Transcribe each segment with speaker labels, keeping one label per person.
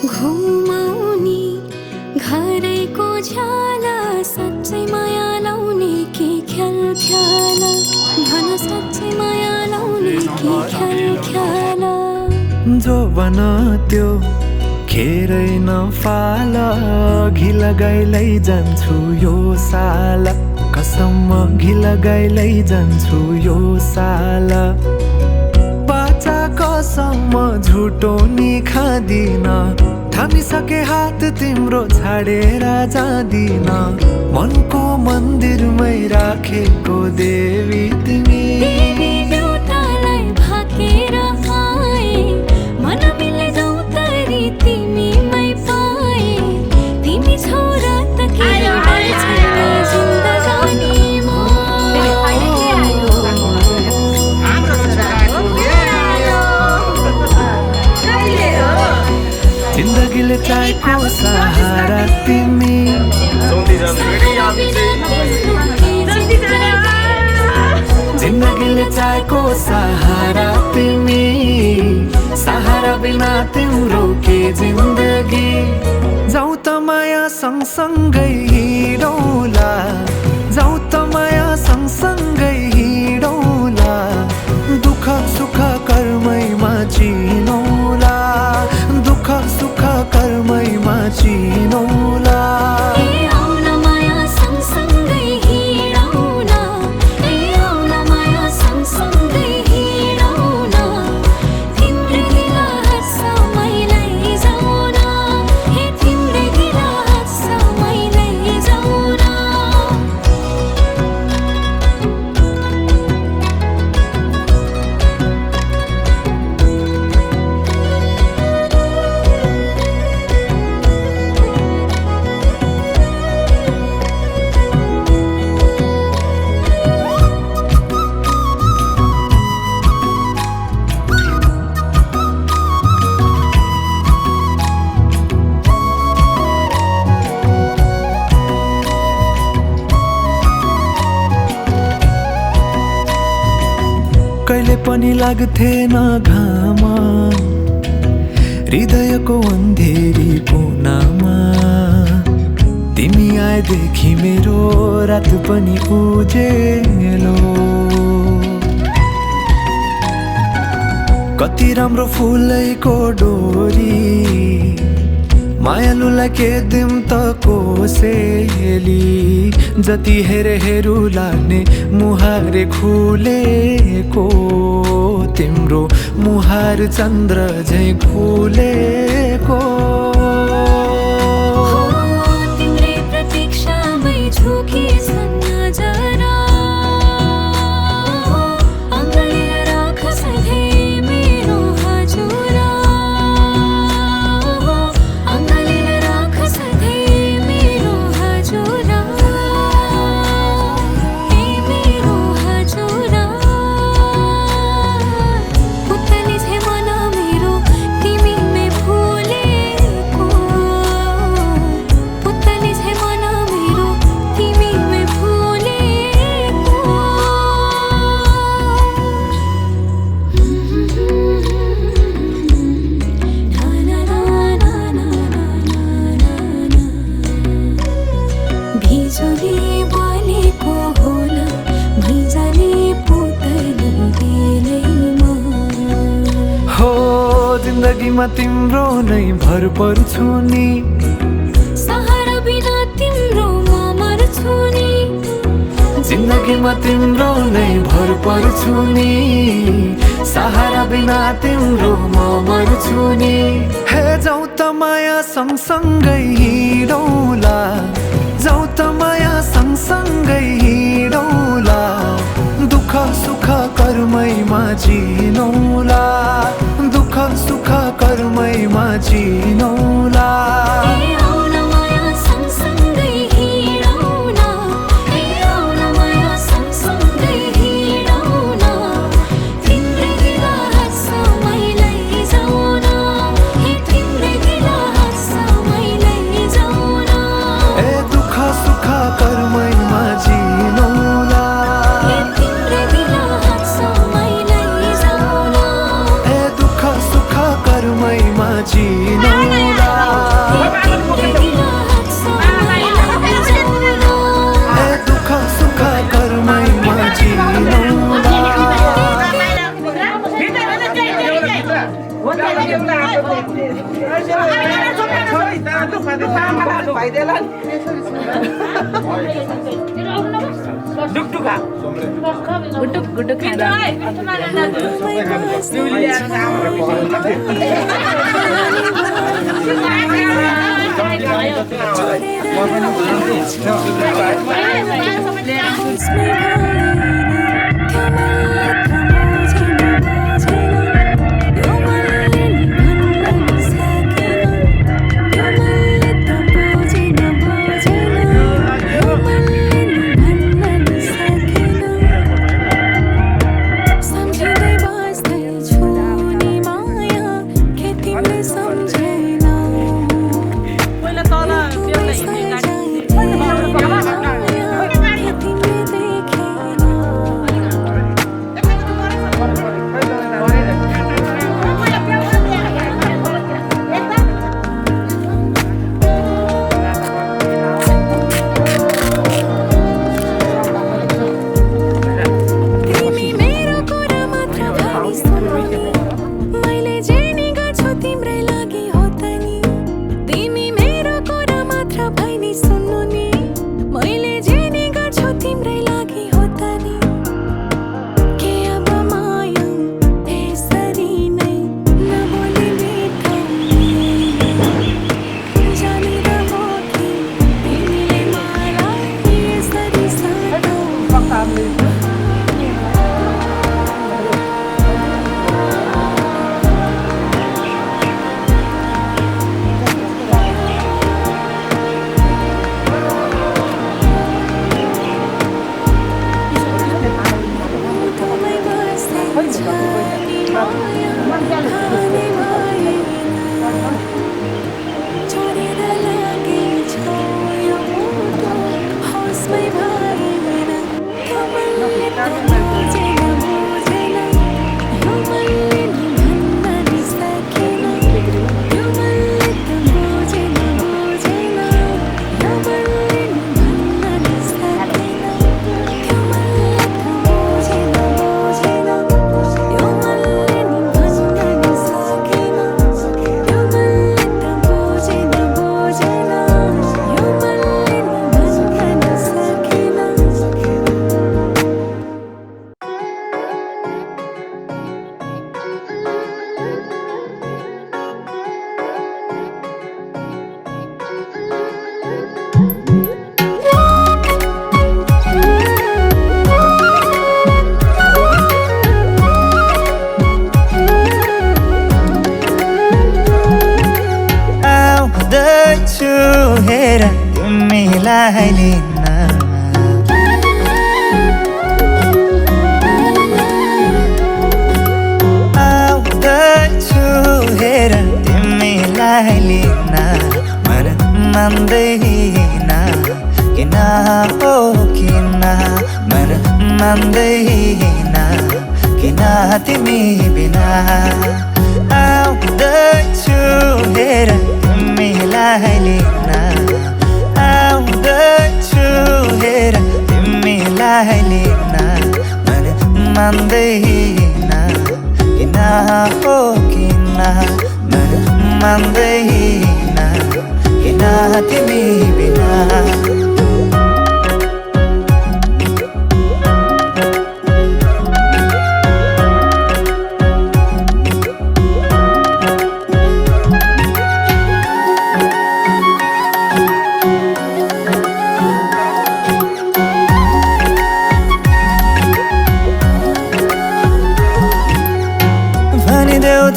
Speaker 1: घुमाउने घरैको झ्याला साँच्चै माया लाउने के ख्याल ख्याला भन साँच्चै माया लाउने के ख्याल ख्याला
Speaker 2: जो बन त्यो खेरै नफाल घि लगाइलै जान्छु यो साल कसम घि लगाइलै जान्छु यो साल बाचा कसम झुटो नि खादिन थामिसके हात तिम्रो छाडेर जादिन मनको मन्दिरमै राखेको देवी तिमी
Speaker 1: देवी देउतालाई भाकेर आए मन मिले जाऊ तरी तिमीमै पाए तिमी छोरा त के छैन जिन्दगानीमा
Speaker 2: जिन्दगीले चाहेको सहारा तिमी जिन्दगीले चाहेको सहारा तिमी सहारा बिना तिम्रो के जिन्दगी जाऊ त माया सँगसँगै हिँडौला जाऊ त माया सँगसँगै हिँडौला दुःख सुख कर्मैमा चिनौला दुःख सुख कर्मैमा चिनौला कहिले पनि लाग्थेन घाम हृदयको अन्धेरी कोनामा तिमी आएदेखि मेरो रात पनि उजेलो कति राम्रो फुलैको डोरी मायालुलाई के दिम त कोसेली जति हेरे हेरु लाग्ने मुहारे खुलेको तिम्रो मुहार चन्द्र झै खुलेको
Speaker 1: तिम्रै प्रतीक्षामै झुकी छन् नजरा अङ्गालेर राख सधैँ मेरो हजुरा अङ्गालेर राख सधैँ मेरो हजुरा हे मेरो हजुरा पुतली छे मन मेरो तिमीमै फुलेको पुतली छे मन मेरो तिमीमै फुलेको बिजुली बलेको होला भैजाले पुतली बेलैमा
Speaker 2: हो जिन्दगीमा तिम्रो नै भर पर्छु नि
Speaker 1: सहारा बिना तिम्रो म मर्छु नि
Speaker 2: जिन्दगीमा तिम्रो नै भर पर्छु नि सहारा बिना तिम्रो म मर्छु नि हे जाऊ त माया सँगसँगै हिँडौला जाऊ त माया सँगसँगै हिँडौला दुःख सुख कर्मैमा चिनौला दुःख सुख कर्मैमा चिनौला सुख कर्मैमा चिनौला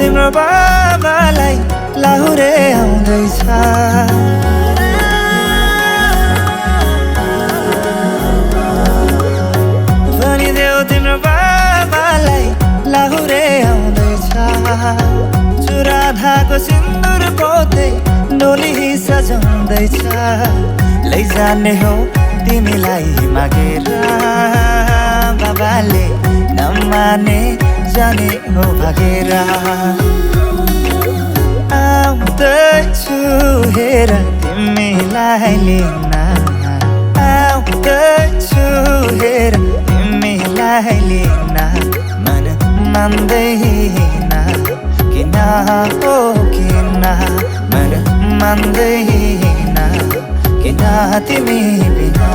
Speaker 3: तिम्रो बाबालाई लाहुरे आउँदैछ भनिदेऊ तिम्रो बाबालाई लाहुरे आउँदैछ चुराधाको सिन्दुर पोते डोली सजाउँदैछ लैजाने हो तिमीलाई मागेर बाबाले नमाने जाने हो भागेर आउँदैछु हेर तिमीलाई लिन आउँदैछु हेर तिमीलाई लिन मन मान्दैन किन हो तिमी बिना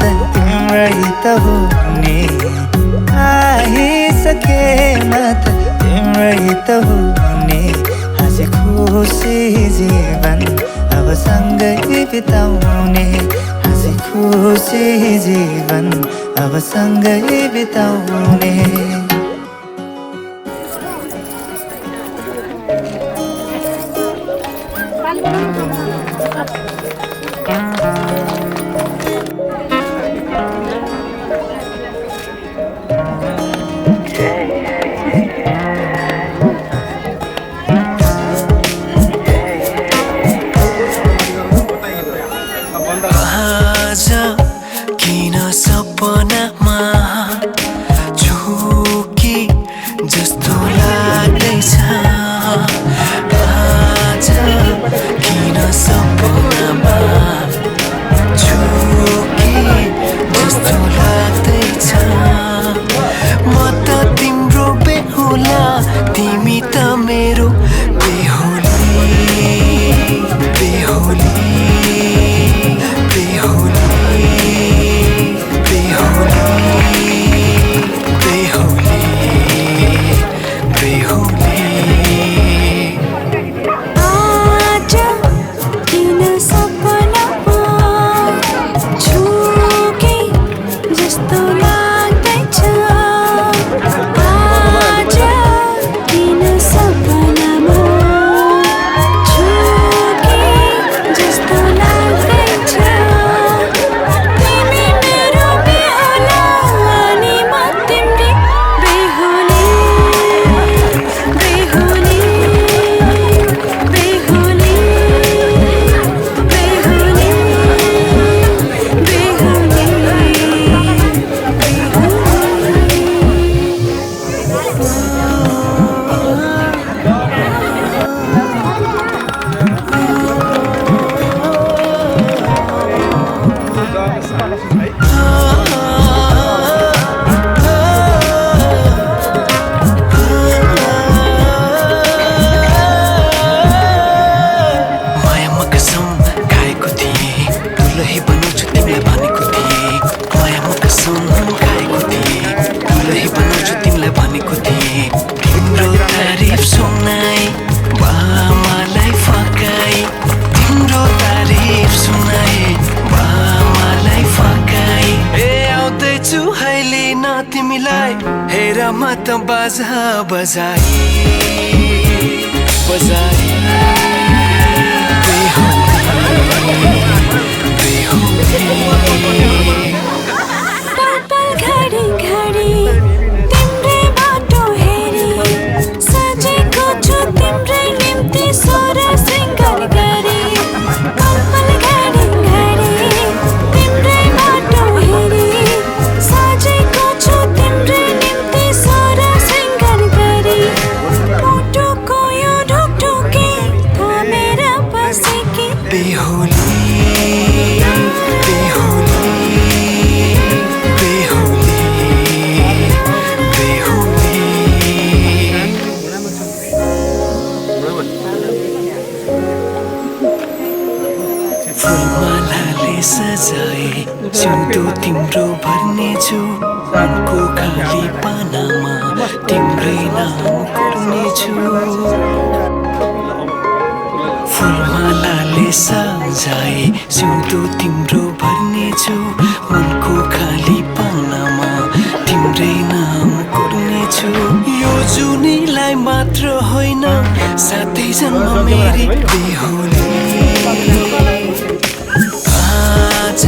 Speaker 3: तिम्रै त हुने आइसके म त तिम्रै त हुने हाँसी खुसी जीवन अब सँगै बिताउने हाँसी खुसी जीवन अब सँगै बिताउने
Speaker 4: किन सपनामा झुकी जस्तो लाग्दैछ आज किन सपनामा झुकी जस्तो लाग्दैछ म त तिम्रो बेहुला तिमी त मेरो बेहुली बेहुली तिमीलाई हेर म त बाजा बजाई बजाई सजाए सिउँदो तिम्रो भर्नेछु उनको खाली पानामा तिम्रै नाम कोर्नेछु फुलमालाले जाए सिउँदो तिम्रो भर्नेछु मनको खाली पानामा तिम्रै नाम कोर्नेछु यो जुनीलाई मात्र होइन साथै जन्म मेरी बेहुली आज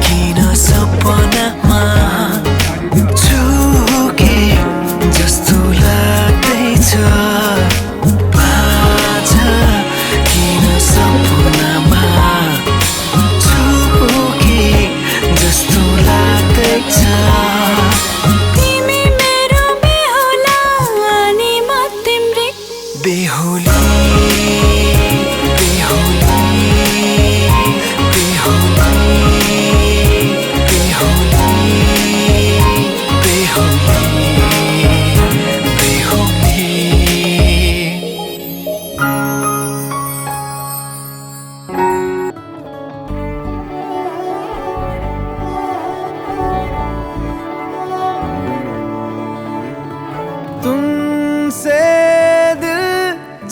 Speaker 4: किन सपनामा छुके जस्तो लाग्दैछ आज किन सपनामा छुके जस्तो लाग्दैछ
Speaker 1: तिमी मेरो बेहुला अनि म तिम्रै
Speaker 4: बेहुली बेहुली
Speaker 2: तुमसे दिल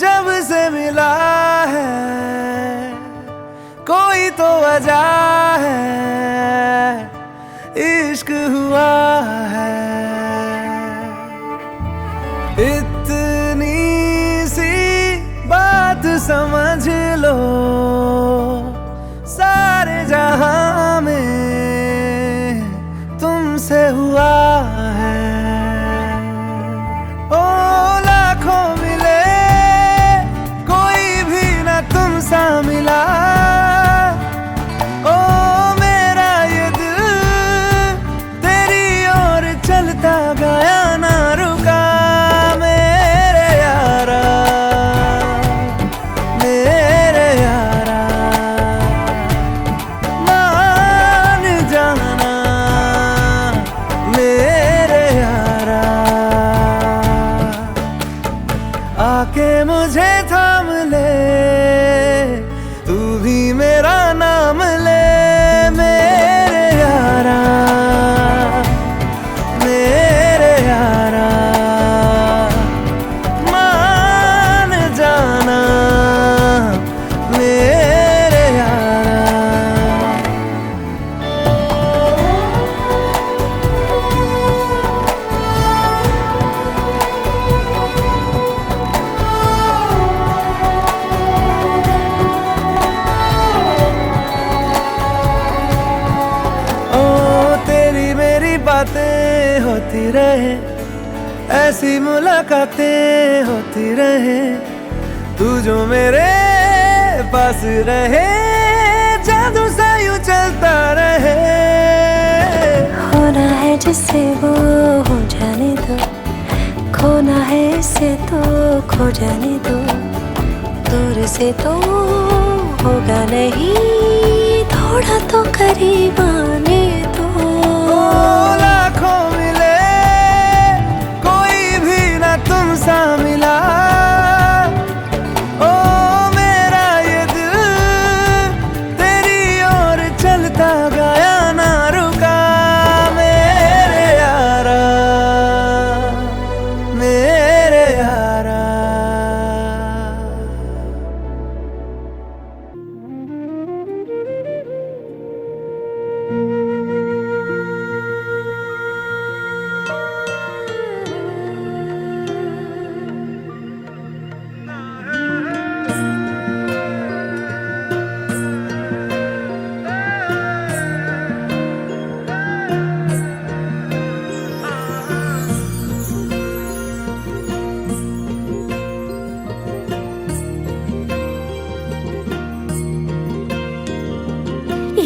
Speaker 2: जब से मिला है कोई तो वजह है इश्क हुआ है इतनी सी बात समझ लो सारे जहां में तुमसे हुआ है ओ लाखों मिले कोई भी ना तुम सा मिला ओ मेरा ये दिल तेरी ओर चलता गया ना रुका मेरे यारा मान जाना मेरे यारा आके मुझे थाम ले तू भी मेरा नाम ले मेरे यारा मान जाना मेरे यारा बातें होती रहे ऐसी मुलाकातें होती रहे तू जो मेरे पास रहे जादू सा यूं चलता रहे
Speaker 1: होना है जिससे वो हो जाने दो खोना है इससे तो खो जाने दो दूर से तो होगा नहीं थोड़ा तो करीब आने दो
Speaker 2: लाखों मिले कोई भी ना तुम सा मिला ओ मेरा ये दिल तेरी ओर चलता गया ना रुका मेरे यारा मेरे यारा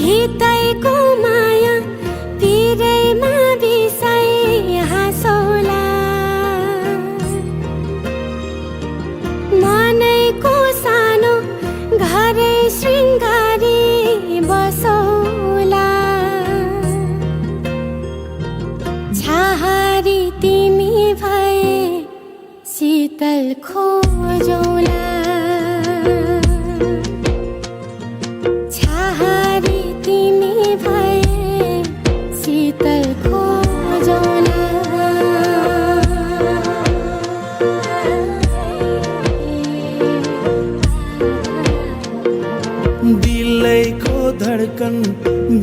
Speaker 1: हितैको माया पिरैमा बिसाइ हाँसौला मनैको सानो घरै शृङ्गारी बसौला छाहारी तिमी भए शीतल खोजौला
Speaker 2: दिलैको धड्कन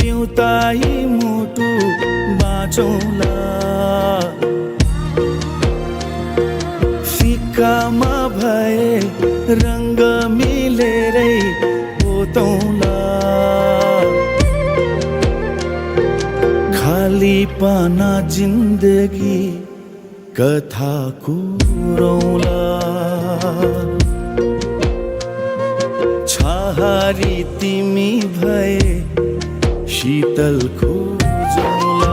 Speaker 2: बिउताई मुटु बाँचौला फिकामा भए रंग मिलेरै पोतौला खाली पाना जिन्दगी कथा कुरौला छहारी तिमी भए शीतल खोजौला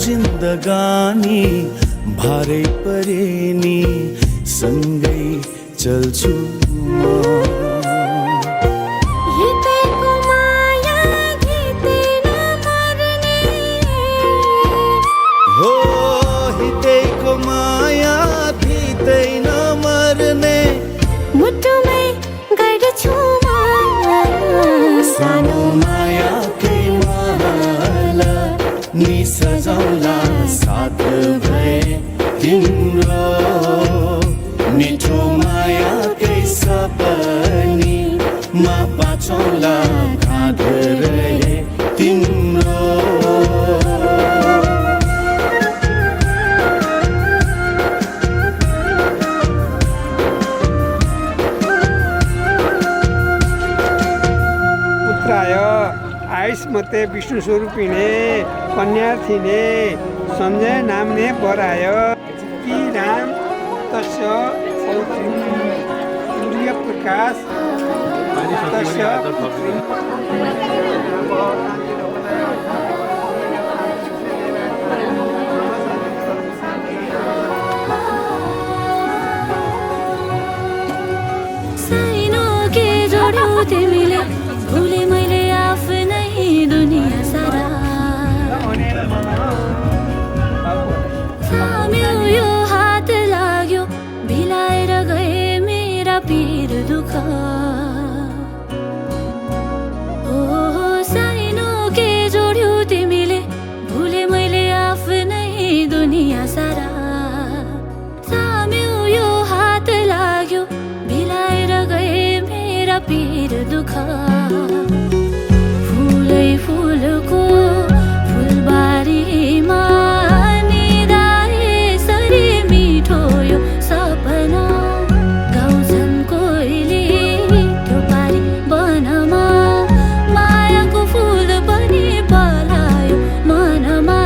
Speaker 2: जिन्दगानी भारै परे नि सँगै चल्छु
Speaker 1: हितैको माया घितेन मर्ने
Speaker 2: हो हितैको माया घितेन मर्ने
Speaker 1: मुटुमै गर्छु
Speaker 2: सानो मायाकै माला नि सजाउला साथ भए तिम्रो मिठो मायाकै सपनी मा बाँचौला खाँद रहे तिम्रो
Speaker 5: आयुष्मते विष्णु स्वरूपिणे कन्या थिने संजय नामने बरायो कि नाम तस्य सूर्य प्रकाश तस्य
Speaker 1: साइनो के जोड्यो तिमीले भुले मैले आफ्नै दुनिया सारा थाम्यो यो हात लाग्यो भिलाएर गए मेरा पीर दुःख ओ साइनो के जोड्यो तिमीले भुले मैले आफ्नै दुनिया सारा थाम्यो यो हात लाग्यो भिलाएर गए मेरा पीर दुःख फुलै फुलको फुलबारीमा निदाए सरी मिठो यो सपना गाउँछन् कोइली त्यो पारी वनमा मायाको फुल पनि पलायो मनमा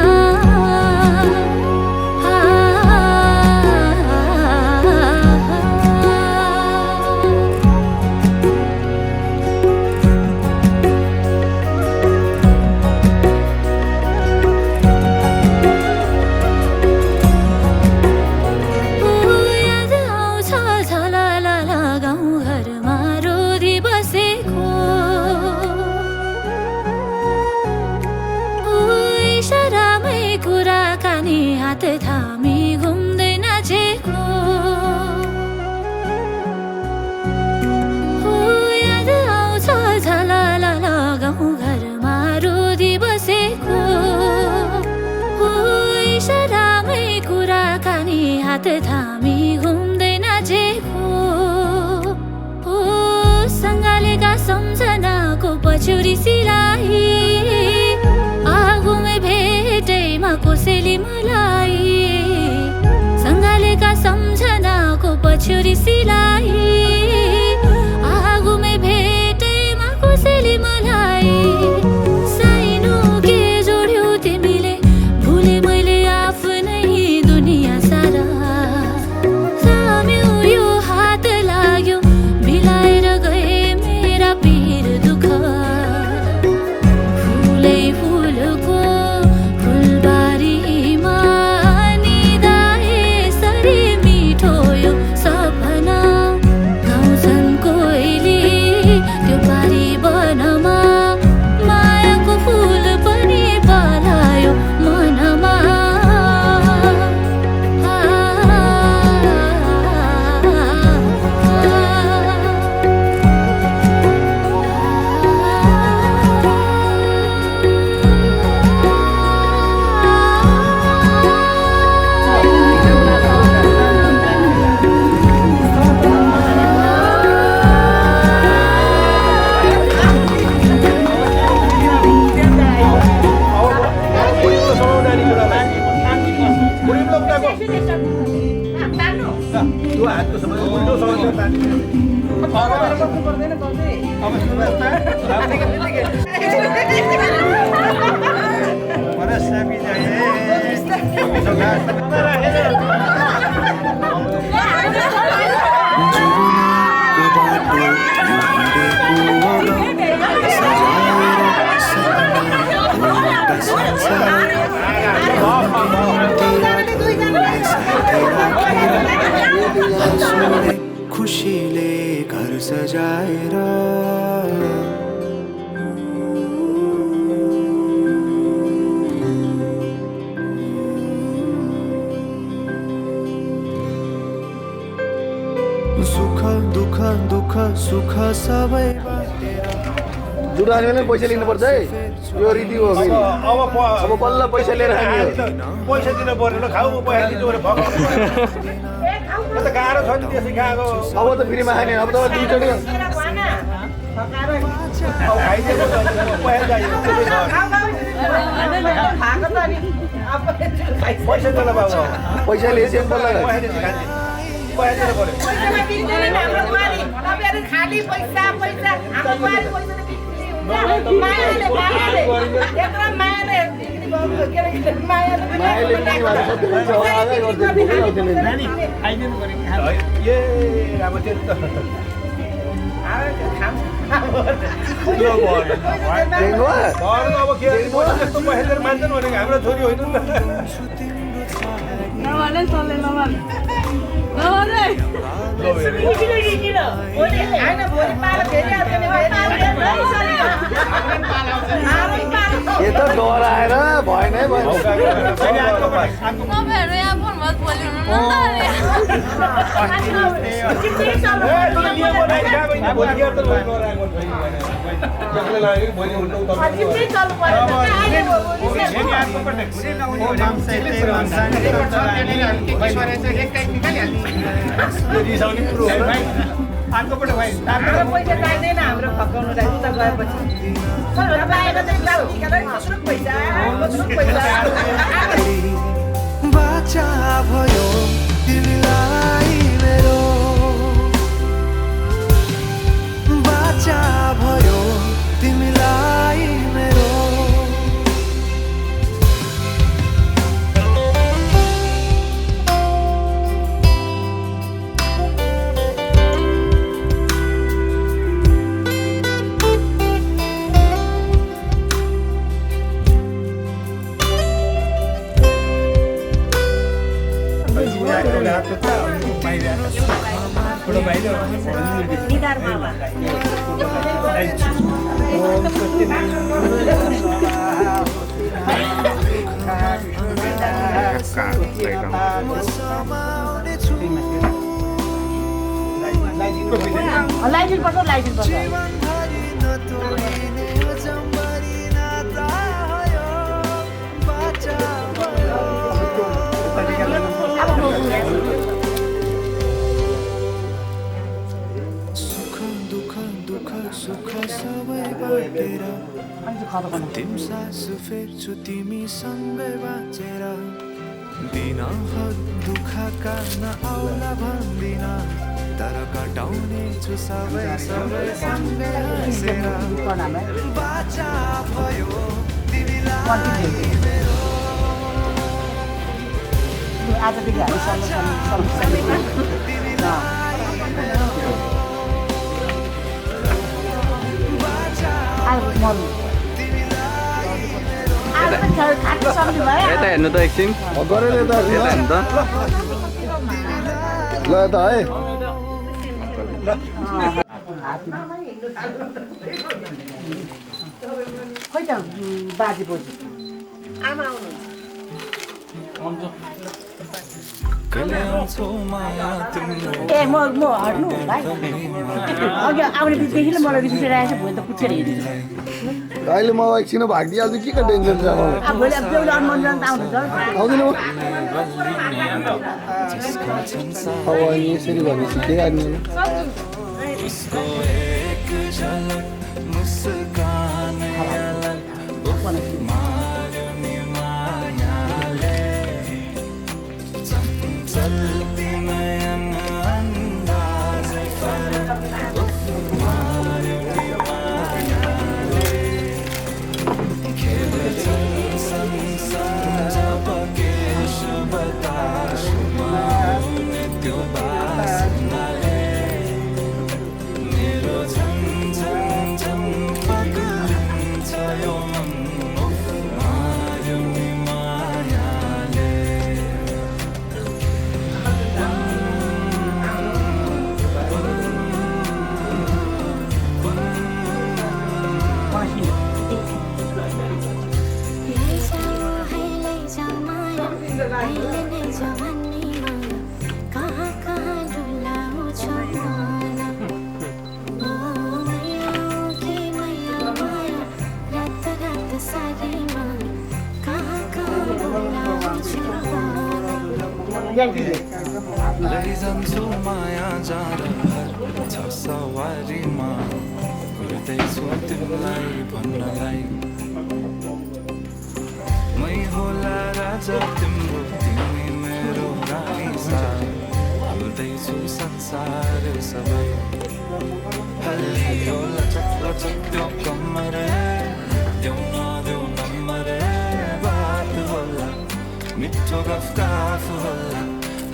Speaker 1: हात थामी घुम्दै नाचेको हो याद आउँछ झलल गाउँ घरमा रोदी बसेको हो इसारामै कुराकानी हात थामी घुम्दै नाचेको हो सँगालेका सम्झनाको पछ्यौरी सिलाई आगोमै भेटैमा कोसेली मलाई सँगालेका सम्झनाको पछ्यौरी सिलाई आगोमै भेटैमा कोसेली मलाई साइनो के जोड्यो तिमीले भुले मैले आफ्नै दुनिया सारा थाम्यो यो हात लाग्यो भिलाएर गए मेरा पीर दुःख फुलै फुलको फुलबारीमा निदाए सरी मिठो यो सपना
Speaker 5: अब सुन्नुहोस्
Speaker 4: खुशीले घर सजाएर सुख दुःख दुःख सुख सबै
Speaker 6: जुडा हाल्ने पैसा लिनुपर्छ है यो रीति हो फेरि अब बल्ल पैसा लिएर खाने
Speaker 7: पैसा दिन पर्यो खाऊ पैसा दिनु त गाह्रो छ नि त्यसै खाएको
Speaker 6: अब त फ्रीमा खाने अब त दुईचोटि
Speaker 7: खाइदिएको पैसा चाहियो पैसा दिनु बाबु
Speaker 6: पैसा लिएपछि बल्ल
Speaker 7: पैसा दिनु पर्यो
Speaker 8: खाली पैसा पैसा हाम्रो बुहारी पैसा मायाले मायाले यत्रो मायाले
Speaker 7: ए अब त्यो त अब के जस्तो पैसा मान्छन् भनेको हाम्रो छोरी होइन नि त
Speaker 6: यो त डराएर भएन है भयो
Speaker 9: तपाईँहरू यहाँ फोनमा बोल्नु
Speaker 8: पैसा चाहिँदैन हाम्रो फकाउनुलाई उता गएपछि
Speaker 4: बाचा भयो तिमीलाई मेरो बाचा भयो तिमीलाई मेरो
Speaker 8: लाइटिङ पर्छ लाइटिङ पर्छ
Speaker 4: सुख सबै बाटेर अन्तिम सास फेर्छु तिमीसँगै बाँचेर दिनहरू दुःखका नआउला भन्दिन तर कटाउने छु सबै सबै सँगै हाँसेर बाचा भयो तिमीलाई मेरो
Speaker 8: आजदेखि हामी
Speaker 5: यता हेर्नु त एकछिन
Speaker 6: गरेर त
Speaker 5: हेर्नु त
Speaker 6: ल त है
Speaker 8: खोइ त बाजे बोजू आमा आउनुहुन्छ ए म हट्नु भाइ अघि आउने बिचदेखि मलाई रिस उठिरहेको छ भोलि त पुच्छेर हेरिदिनु
Speaker 6: अहिले म एकछिन भागिदिइहाल्छु के टेन्सन छ मलाई
Speaker 8: अब भोलि अब बेहुला अनुमन्त्रण त आउनुहुन्छ
Speaker 6: आउँदैन अब अनि यसरी भनेपछि केही आदमी
Speaker 1: अहिले जवानीमा कहाँ कहाँ डुलाउँछ मन माया रात रात सारीमा कहाँ कहाँ डुलाउँछ
Speaker 4: लैजान्छु माया जाँदा छ सवारीमा गर्दैछु तिमीलाई भन्नलाई मै होला राजा तिम्रो तिमी मेरो रानी सार गर्दैछु संसार सबै हल्लियो लचक लचक त्यो कम्मर देऊ नदेऊ नम्बर बात होला मिठो गफ होला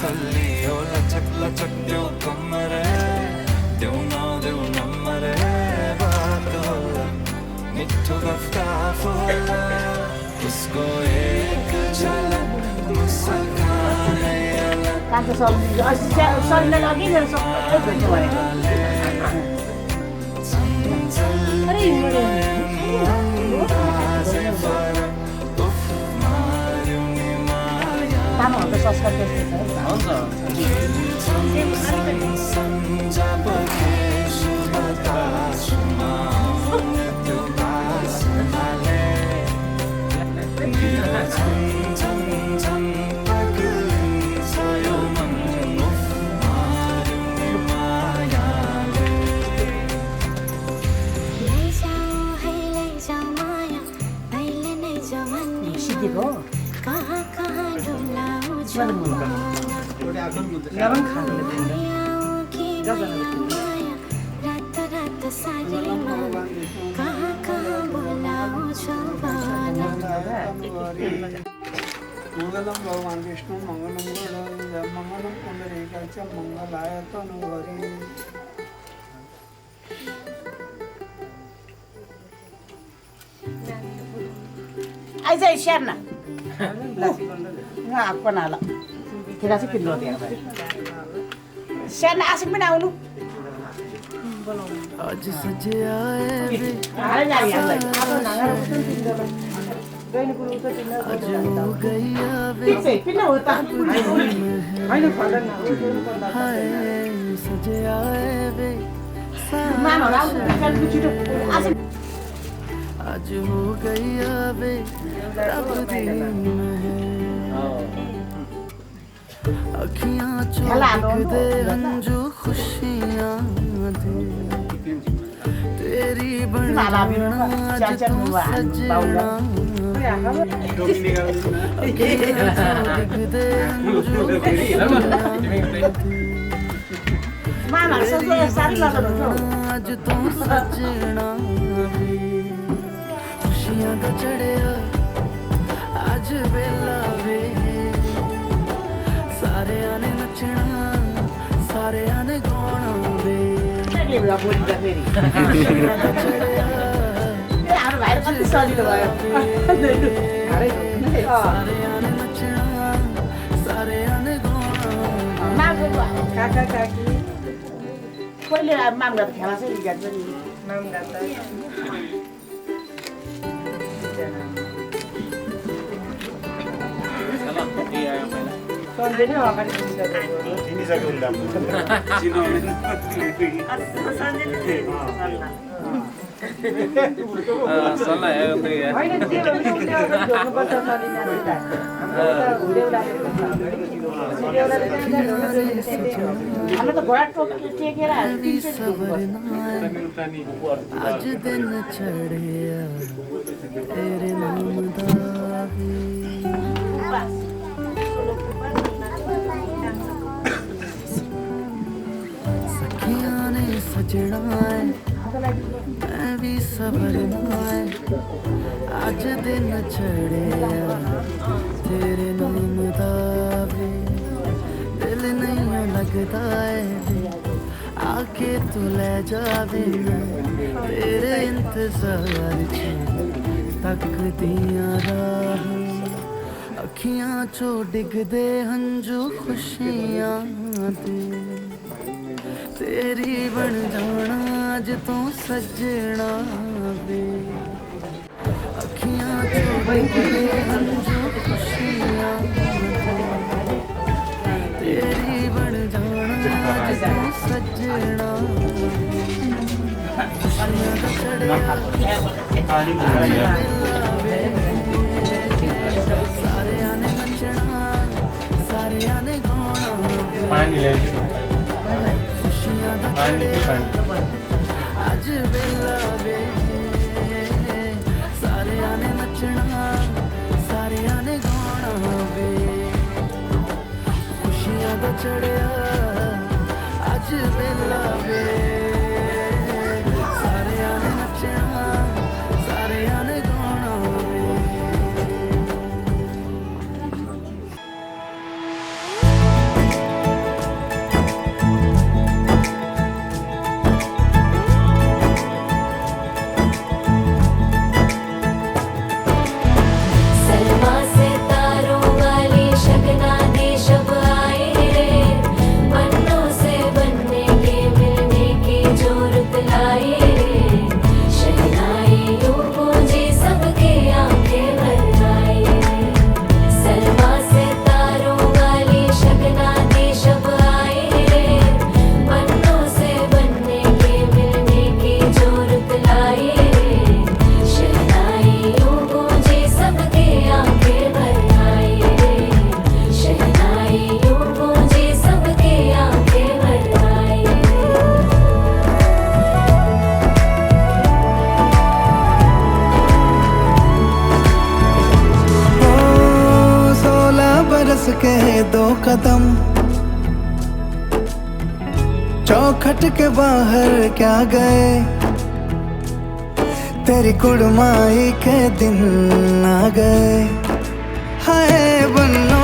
Speaker 4: हल्लियो लचक लचक त्यो कम्मर देऊ नदेऊ नम्बर बात होला मिठो गफ होला उसको एक झलक मुस्कान है अलग
Speaker 8: कान्छ सल्ने लागि मेरो सबै भेट्नु भयो अरे तामाङहरूको संस्कार त्यस्तो सिकेको
Speaker 1: कहाँ कहाँ डुलाउँछ रात रात सारीमा कहाँ कहाँ बोलाउँछ
Speaker 5: मङ्गलम भगवान् विष्णु मङ्गलम गरुडध्वज मङ्गलम पुण्डरीकाक्ष मङ्गलाय तनूहरि
Speaker 8: आइज स्याहार्न कोनाला ठिका चाहिँ किन्नु स्याहार्न आसिक पनि आउनु
Speaker 4: आज सजे आए वे आज हो गई आवे हाय सजे आए वे आज हो गई आवे रब दिन है अखियां चौक दे हंजू खुशियां दे तेरी बना आज तू सजना दे हंजू आज तू सजना खुशियां दा चढ़िया आज वेला वे सारे आने नचना सारे आने गाना वे सारे आने नचना सारे आने गाना
Speaker 8: काका काकी कहिले मामला खेला चाहिँ जान्छ नि सम्झिनु अगाडि
Speaker 7: चिनिसक्यो नि
Speaker 8: हाम्रो त घोडा टेकेर
Speaker 4: आज दिन चढ़िया तेरे नाम दा सखियां ने सजना है मैं भी सवरना है आज दिन चढ़िया तेरे नाम दा वे दिल नहीं लगता है आके तू ले जावे तेरे इंतजार तक दिया राह अखियां चो डिगदे हंजू खुशियां दे तेरी बन जाना अज तो सजना वे अखियां चो डिगदे हंजू खुशियां
Speaker 7: पानी ले पानी
Speaker 4: आज बेला वे सारे आने नचना सारे आने गाना वे खुशियां दा चढ़िया आज बेला वे सारे आने नचना सारे आने गाना वे
Speaker 1: सलमा से तारों वाली शगना दे शब आए रे बनों से बनने के मिलने की जोरत लाए रे शहनाई यूं गूंजी सबके आंखें भर आए सलमा से तारों वाली शगना दे शब आए रे बनों से बनने के मिलने की जोरत लाए रे शहनाई यूं गूंजी सबके आंखें भर आए शहनाई यूं गूंजी सबके आंखें भर आए
Speaker 2: ओ 16 बरस के 2 कदम चौखट के बाहर क्या गए तेरी कुड़माई के दिन आ गए हाय बन्नो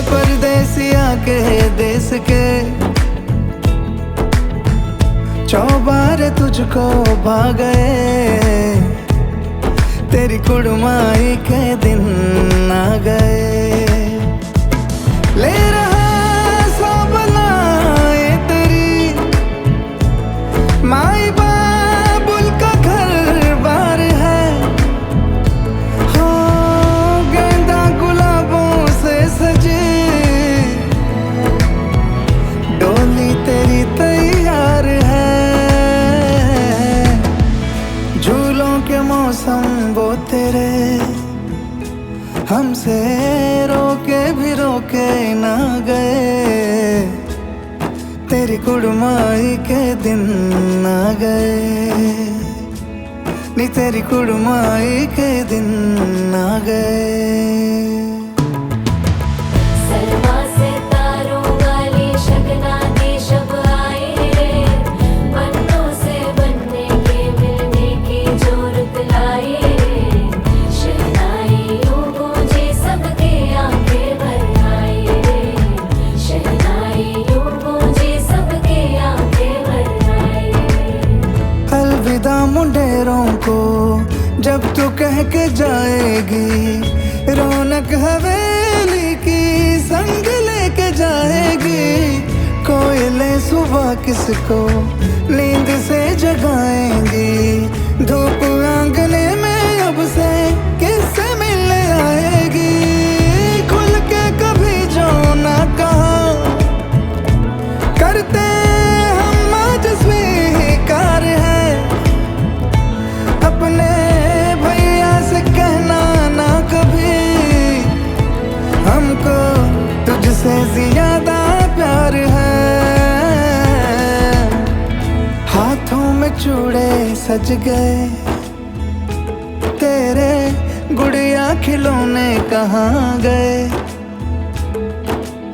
Speaker 2: परदेसिया के देश के चौबारे तुझको भा गए तेरी कुड़माई के दिन आ गए ले रहा सब लाए तेरी माई बाबुल का घर बार है हो गेंदा गुलाबों से सजे डोली तेरी तैयार है झूलों के मौसम वो तेरे हमसे रोके भी रोके ना गए तेरी कुड़माई के दिन आ गए नी तेरी कुड़माई के दिन आ गए
Speaker 1: सलमा से तारों वाली शगना दे शब आए रे बनों से बनने के मिलने की जोरत लाए रे शहनाई यूं गूंजी सबके आंखें भर आए शहनाई यूं गूंजी सबके आंखें भर आए
Speaker 2: अलविदा मुंडेरों को जब तू कह के जाएगी रौनक हवेली की संग लेके जाएगी कोयले सुबह किसको नींद से जगाएंगी धूप आंगने में अब से किससे मिलने आएगी खुल के कभी जो ना कहा करते हम आज स्वीकार है अपने भैया से कहना ना कभी हमको तुझसे ज्यादा प्यार है हाथों में चूड़े सज गए तेरे गुड़िया खिलौने कहाँ गए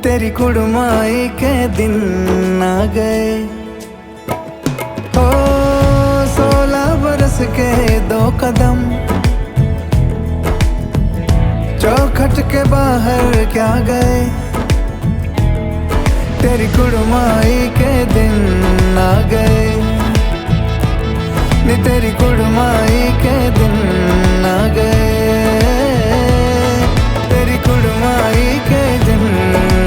Speaker 2: तेरी कुड़माई के दिन आ गए ओ 16 बरस के 2 कदम चौखट के बाहर क्या गए तेरी कुड़माई के दिन आ गए नी तेरी कुड़माई के दिन आ गए तेरी कुड़माई के दिन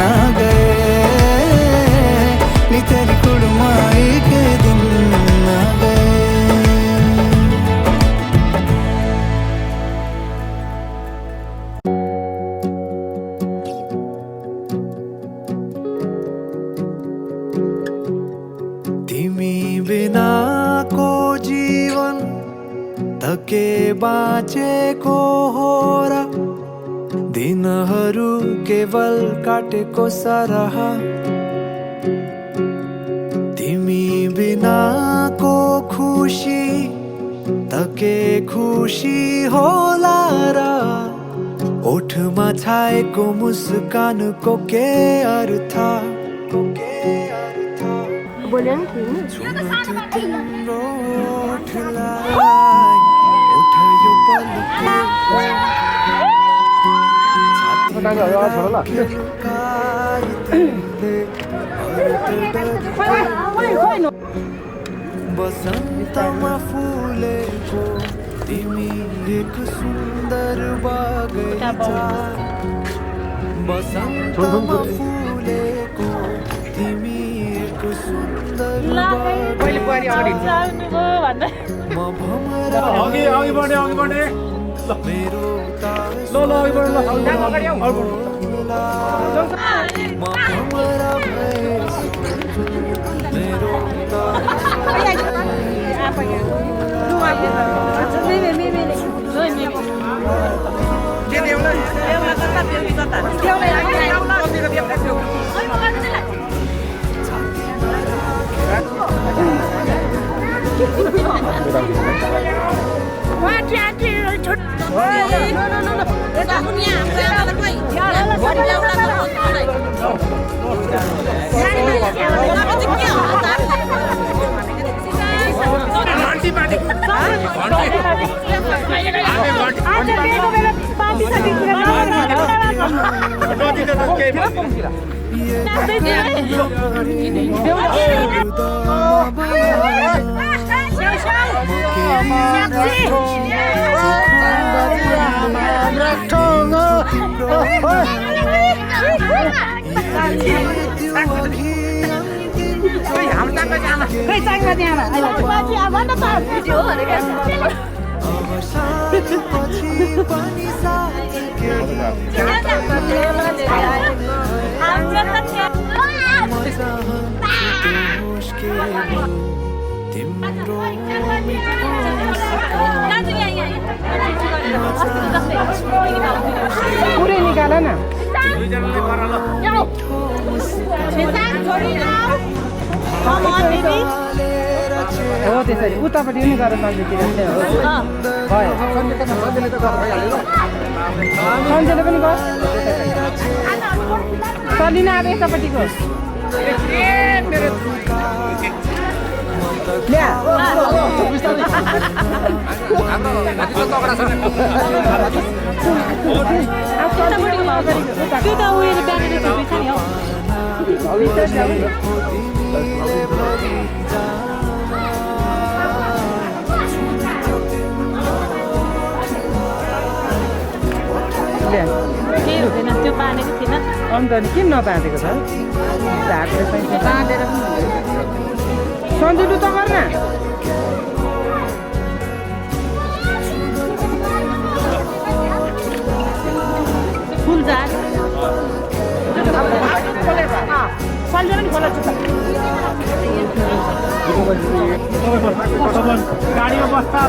Speaker 2: आ गए नी तेरी कुड़माई के दिन आ गए
Speaker 4: तिमी बिना को जीवन
Speaker 2: के बाँचेको हो र दिनहरू केवल काटेको सरह तिमी बिनाको खुसी त के खुसी होला र ओठमा छाएको मुस्कानको के अर्थ
Speaker 8: बोल्यो नि
Speaker 2: तिम्रो ओठलाई ओठ यो बसन्तमा फुलेको तिमी एक सुन्दर बगैँचा बसन्तमा फुलेको तिमी एक सुन्दर बगैँचा म भमरा मेरो म भमरा मेरो
Speaker 8: पुरै निकाल न हो त्यसरी उतापट्टि पनि गरेर नजिकतिर भयो सन्जेले पनि गर चलिन अब यतापट्टिको
Speaker 9: केही हुँदैन त्यो बाँधेको थिएन
Speaker 8: अन्त नि किन नबाँधेको छ सन्जुलु त गर्न
Speaker 9: फुल झार
Speaker 8: सन्जु पनि खोला छु
Speaker 7: गाडीमा बस्दा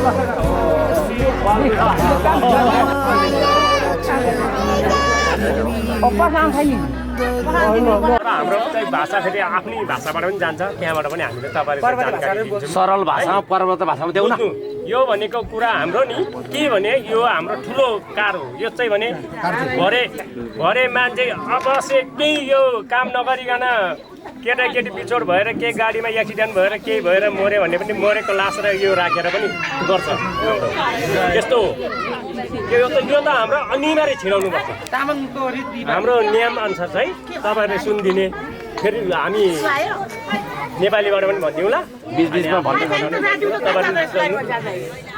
Speaker 7: हाम्रो चाहिँ भाषा फेरि आफ्नै भाषाबाट पनि जान्छ त्यहाँबाट पनि हामीले तपाईँले जानकारी दिन्छौँ सरल भाषामा पर्वत भाषामा देऊ न यो भनेको कुरा हाम्रो नि के भने यो हाम्रो ठुलो कार हो यो चाहिँ भने भरे मान्छे अवश्य केही यो काम नगरिकन केटाकेटी बिछोड भएर केही गाडीमा एक्सिडेन्ट भएर केही भएर मऱ्यो भने पनि मरेको लास र यो राखेर पनि गर्छ यस्तो हो यो त हाम्रो अनिवार्य छिराउनु पर्छ हाम्रो नियम अनुसार चाहिँ तपाईँहरूले सुनिदिने फेरि हामी नेपालीबाट पनि भनिदिउँ ल बिचबिचमा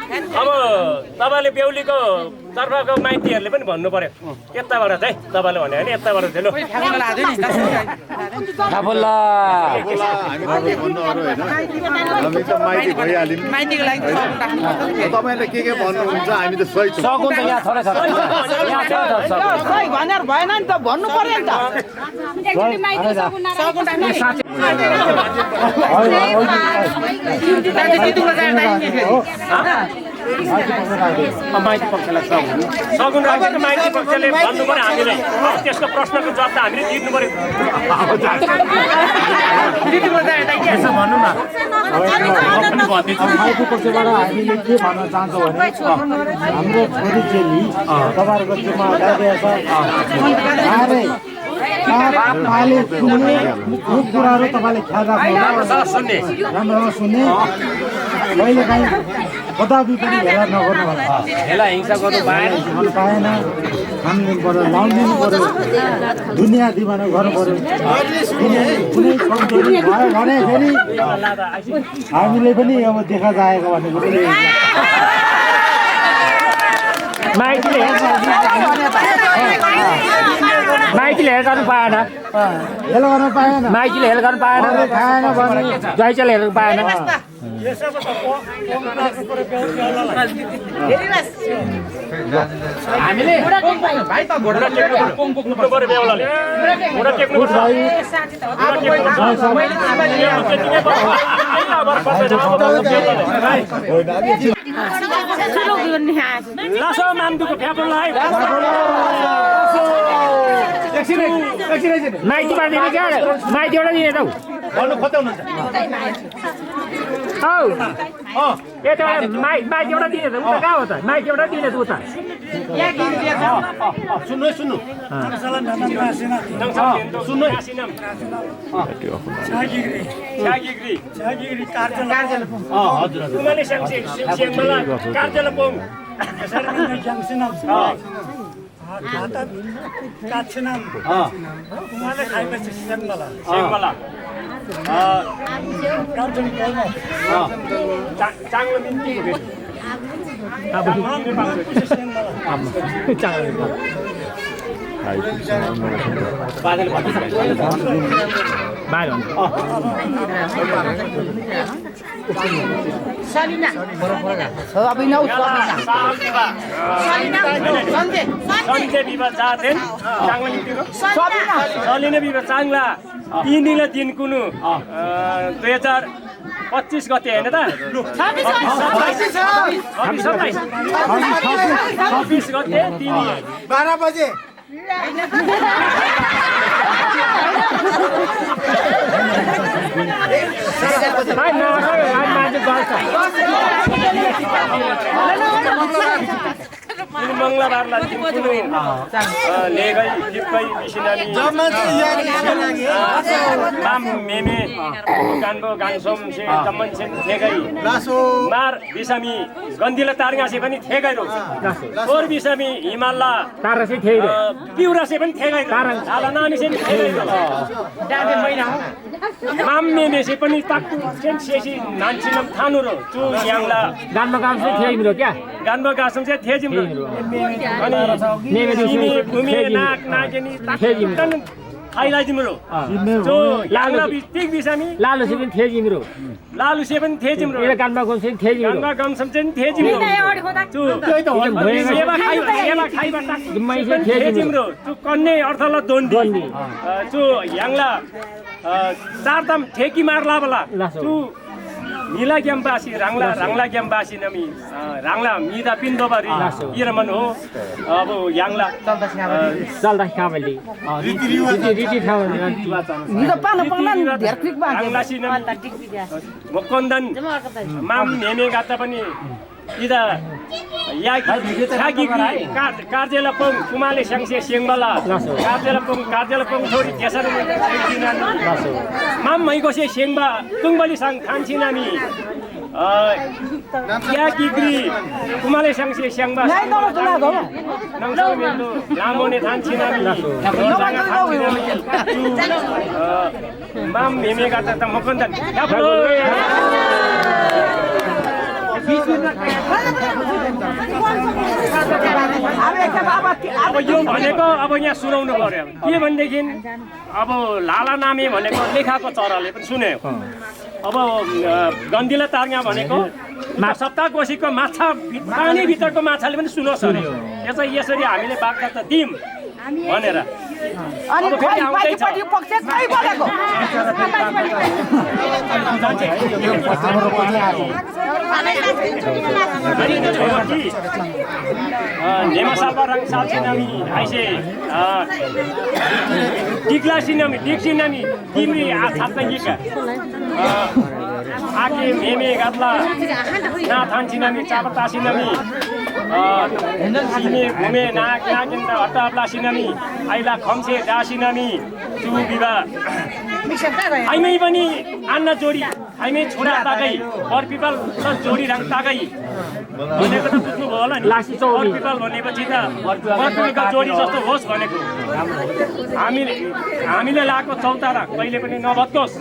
Speaker 7: अब तपाईँले बेहुलीको तर्फको माइतीहरूले पनि भन्नु पर्यो यताबाट चाहिँ तपाईँले भन्यो भने यताबाट चाहिँ
Speaker 6: तपाईँले के भन्नुहुन्छ हामी त सही
Speaker 8: भएन नि त भन्नु पर्यो नि त
Speaker 7: माइती पक्षलाई सगुन राखेको माइती पक्षले भन्नु पर्यो हामीलाई त्यसको प्रश्नको जवाब त हामीले दिनु पर्यो
Speaker 10: यसो भन्नु न माइती पक्षबाट हामीले के भन्न चाहन्छौँ भने हाम्रो छोरी चेली तपाईँहरूको जिम्मा लगाइरहेको कुराहरू तपाईँले ख्याल राख्नु राम्रो सुन्ने कहिलेकाहीँ कदापि पनि भेला नगर्नु होला
Speaker 7: हेला हिंसा गर्नु पाएन
Speaker 10: खानदिनु पऱ्यो लाउनु पऱ्यो दुनियाँ दिवाना गर्नु पऱ्यो कुनै कमजोरी भयो भने फेरि हामीले पनि अब देखा जाएको भनेको पनि
Speaker 7: माइतीले हेर गर्नु पाएन
Speaker 10: हेल गर्नु पाएन
Speaker 7: माइतीले हेर गर्नु पाएन
Speaker 10: खाएन भने
Speaker 7: ज्वाइँचाले हेर्नु पाएन हामीले भाइ त घोडा टेक्नु पर्यो बेहुलाले घोडा टेक्नु पर्छ लासो मामदुको फ्यापुलाई माइतीबाट दिने क्या माइतीबाट दिने त भन्नु खोज्नुहुन्छ हौ यता माइती एउटा दिने त उता कहाँ हो त माइती एउटा दिने त उता सुन्नु सुन्नु चांगलं मिळते
Speaker 8: Salina. Sabina Sabina. Sunday.
Speaker 7: Sunday बिवा जाते चांगलं मिळते Sabina. Salina बिवा चांगला 3 दिन कुनु 2025 गते हैन त 26 गते
Speaker 10: 12 बजे
Speaker 7: मंगलबारला लेगै लिपकै बिसिनानी माम मेमे गानको गानसोम से तमन से थेगै मार बिसामी गन्दिला तारगासे पनि थेगै रो और बिसामी हिमालला तारसे थेगै पिउरासे पनि थेगै आला नानी से थेगै डाके महिना माम मेमे से पनि ताकु सेन सेसी नानसिनम थानु रो चु याङला गानमा गामसे थेगै मिरो क्या गानमा गासम से थेजिम अनि नेमे भूमि नाक नागेनी ताकन खाइला जिम्रो जो याङला बितिक बिसामी लालु से पनि थेजिम्रो लालु से पनि थेजिम्रो ए गानमा गमसे थेजिम्रो गानमा गमसम चाहिँ थेजिम्रो चु त्यही त हो सेवा खाइबा ताक जिम्मै से थेजिम्रो चु कन्ने अर्थला दोन्दी चु याङला चारदम ठेकी मारला बला चु नीला ग्यामबासी रांगला ग्यामबासी नमी रांगला मिदा पिन्दोबारी इरमन हो अब याङला चल्दा खाबली रीति खाबली
Speaker 8: निदा पाना धेरक्लिक बाँके
Speaker 7: रांगलासी नमी मकन्दन माम नेने गाता पनि इदा यागी कार्जेलपङ कुमाले स्याङसे स्याङबला कार्जेलपङ छोरी त्यसरी माम मैकोसे स्याङबा तुङबली साङ थान्छि नामी यागिग्री कुमाले स्याङसे स्याङबा नङसो लामोने थान्छि नामी माम मेमे गाता त मकन्दन अब यो भनेको अब यहाँ सुनाउनु पर्यो के भनेदेखि अब लाला नामे भनेको लेखाको चराले पनि सुन्यो अब गन्दिला तारगा भनेको सप्ताहकोशीको माछा पानीभित्रको माछाले पनि सुनोस् अरे यो चाहिँ यसरी हामीले बाख्रा त दियौँ भनेर
Speaker 8: अनि पार्टी पक्ष कहीँ बोलेको
Speaker 7: नेमा सालबा रङ साल सिनामी आइसे टिक्ला सिनामी टिक सिनामी तिमी थाप्ता गिका आके मेमे गातला ना थान सिनामी चापता सिनामी सिने घुमे नाक नागिन्द हट्टाप्ला सिनामी आइला खम्से डा सिनामी चु बिबा आइमै पनि आन्न जोडी आइमै छोरा ताकै पर पिपल प्लस जोडी रङ ताकै भनेको त बुझ्नु भयो होला नि पर पिपल भनेपछि त पर पिपल जोडी जस्तो होस् भनेको हामीले लाएको चौतारा कहिले पनि नभत्कोस्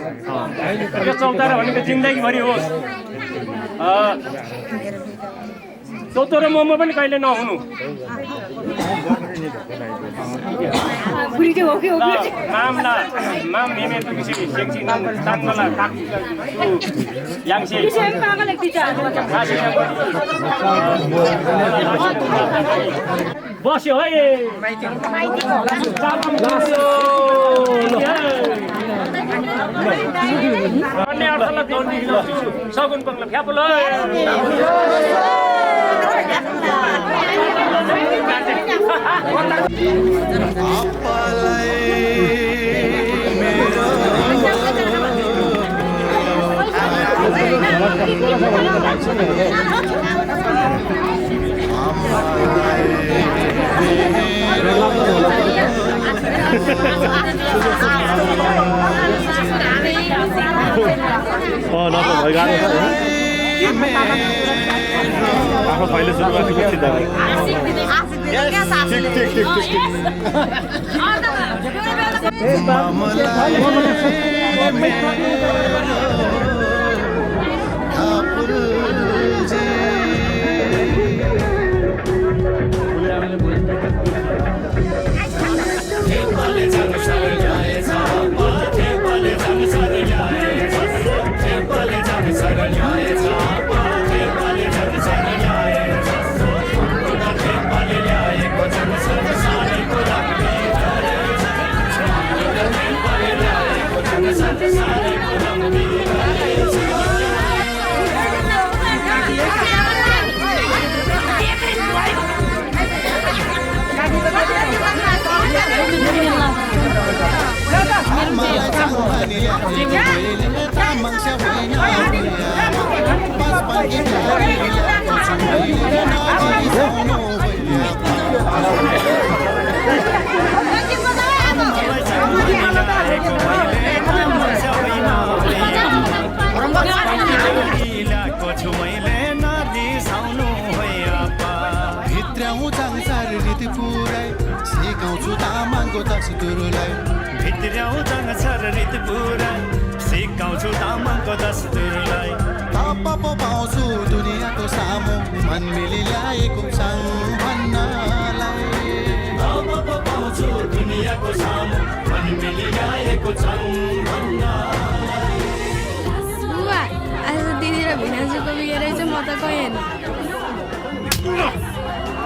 Speaker 7: यो चौतारा भनेको जिन्दगीभरि होस् तोतो र मोमो पनि कहिले नहुनु माम नेमे तुसी सेक्सी नाम तान्मला काकु याङसे बस्यो है अन्य अर्थलाई दौडी सगुन पङ्गला फ्यापुल
Speaker 10: आफ्नो पहिले सुरुवात पछि त
Speaker 2: सिकाउँछु तामाङको दस्तुरलाई थापा पो पाउँछु दुनियाँको सामु मन मिली ल्याएको सम्झनालाई थापा पो पाउँछु दुनियाँको सामु मन मिली ल्याएको सम्झनालाई
Speaker 1: बुवा आज दिदी र भिनाजुको बिहे रहेछ म त कहीँ हेर्नु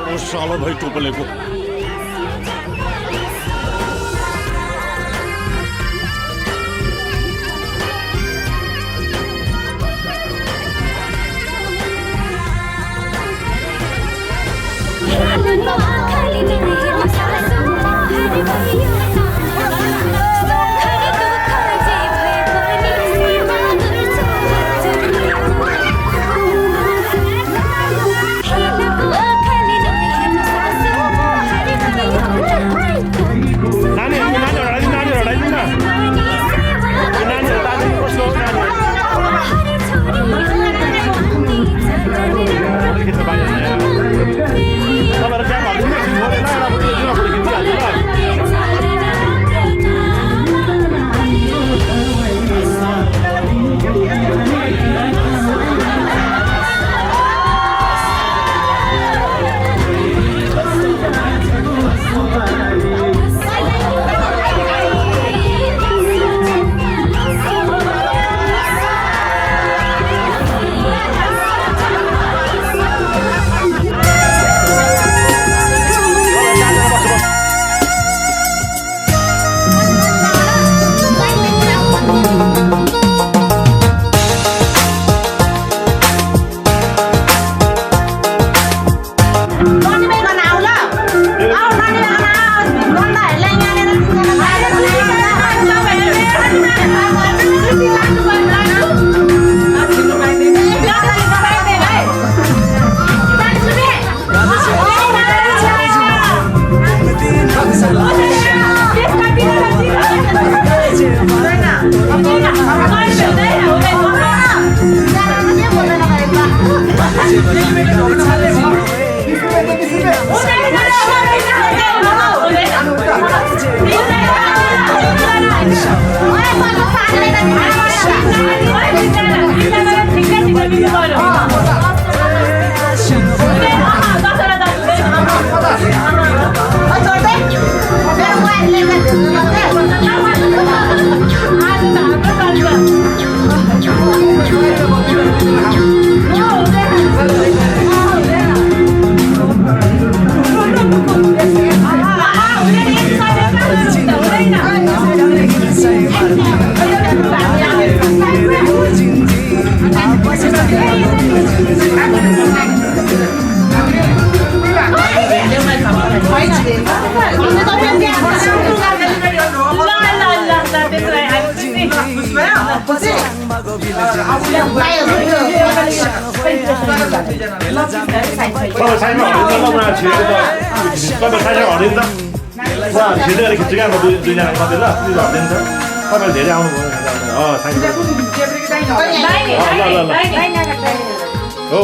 Speaker 10: ओ सालो भाइ टोपलेको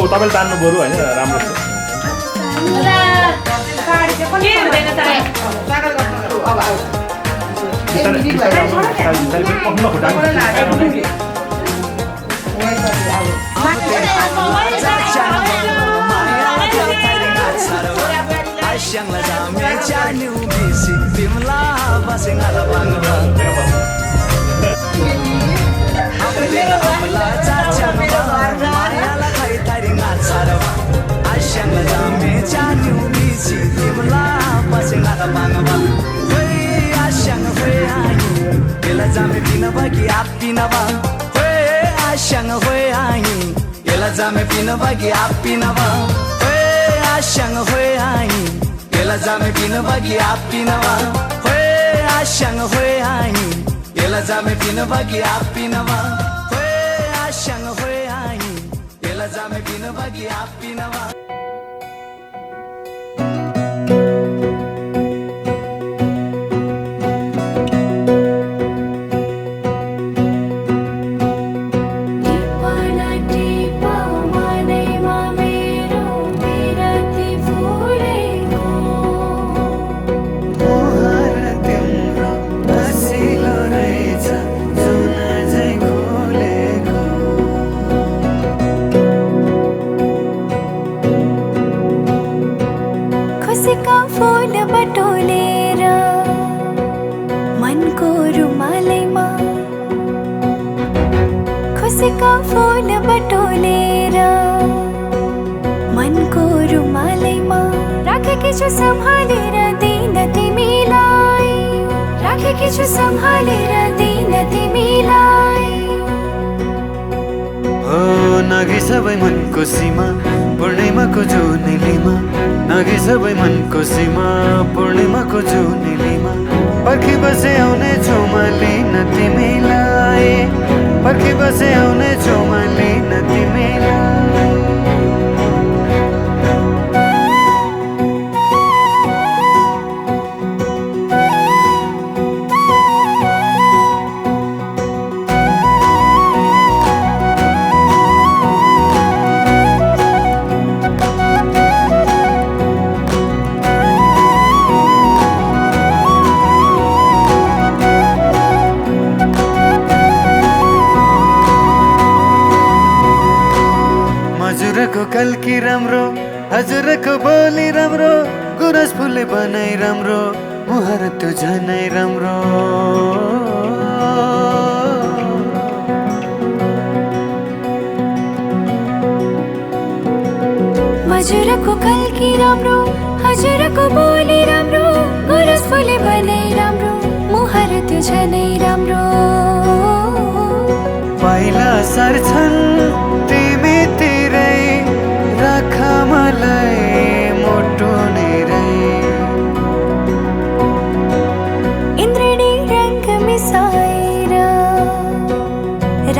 Speaker 6: तपाईँले तान्नु बरु होइन राम्रो छ
Speaker 4: नागी सबै मनको सीमा पूर्णिमाको जुनेलीमा नागी सबै मनको सीमा पूर्णिमाको जुनेलीमा पर्खी बसे आउने छेउमा लिन तिमीलाई पर्खी बसे आउने छेउमा लिन तिमीलाई हजुरको कल्की राम्रो हजुरको बोली राम्रो गुरस फुले बनाइ राम्रो मुहार त्यो झनै राम्रो
Speaker 1: हजुरको कल्की राम्रो हजुरको बोली राम्रो गुरस फुले बनाइ राम्रो मुहार त्यो झनै राम्रो
Speaker 4: पहिला सर्छन् तिमी तिरै राख मलाई मोटो नेरै
Speaker 1: इन्द्रणी रंग मिसाएर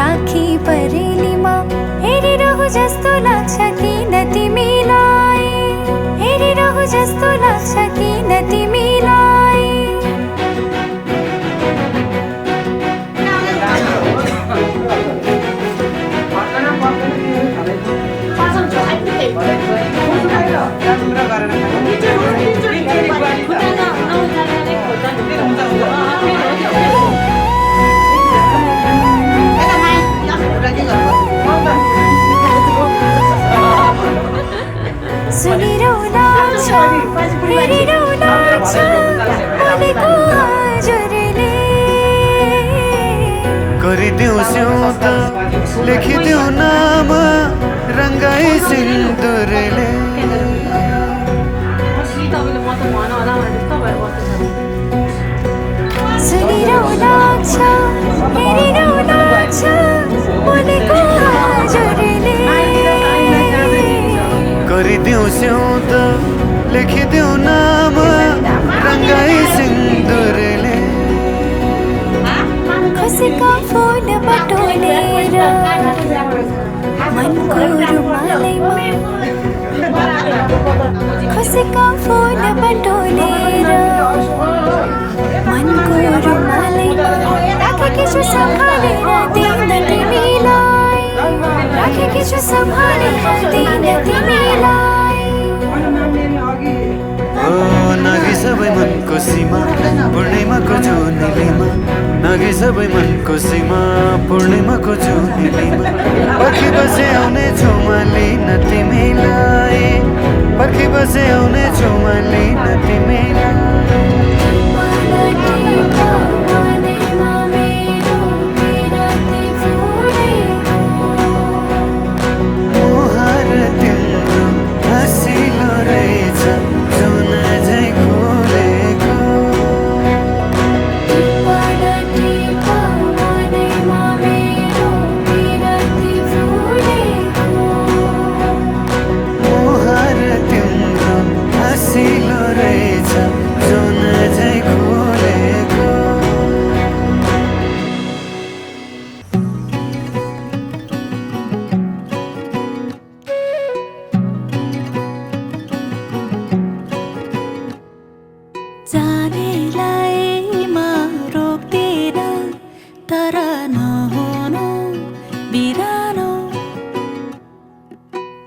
Speaker 1: राखी परेलीमा हेरिरहु जस्तो लाग्छ किन तिमीलाई हेरिरहु जस्तो लाग्छ किन तिमीलाई
Speaker 4: त लेखिदेऊ नाम रङ्गाई सिन्दुरले
Speaker 1: सुनिरहनु छ हेरिरहनु छ मनको हजुरले
Speaker 4: गरिदेऊ स्याउत लेखिदेऊ नाम रङ्गाई सिन्दुरले
Speaker 1: खुसीको फुल बटोलेर मनको रुमालैमा खुसीको फुल बटोलेर मनको रुमालैमा राखेकी छु सम्हालेर दिन तिमीलाई राखेकी छु सम्हालेर दिन तिमीलाई
Speaker 4: नागी सबै मनको सीमा पूर्णिमाको जुनेलीमा नागी सबै मनको सीमा पूर्णिमाको जुनेलीमा पर्खी बसे आउने छु मैले न तिमीलाई पर्खी बसे आउने छु मैले न तिमीलाई मुहार तिम्रो हँसिलो रहेछ जुन झै खोलेको मुहार तिम्रो हँसिलो रहेछ जुन झै खोलेको
Speaker 1: जानेलाइमा रोक्दिन तर नहुनु बिरानो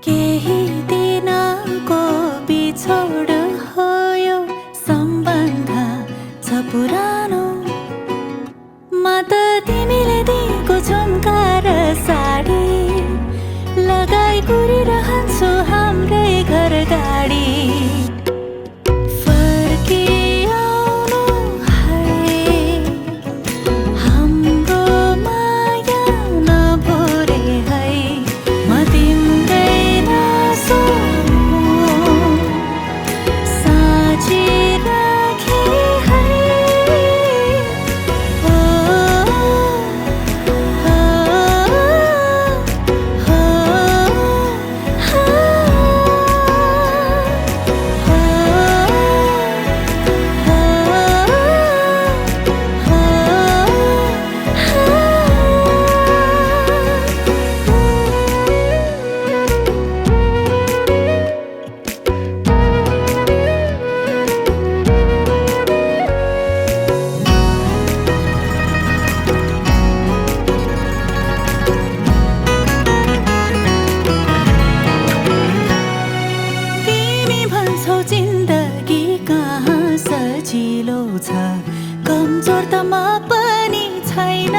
Speaker 1: केही दिनको बिछोड हो यो सम्बन्ध छ पुरानो म त तिमीले दिएको झुम्का र साडी लगाई कुरिरहन्छु हाम्रै घर गाडी कमजोर त म पनि छैन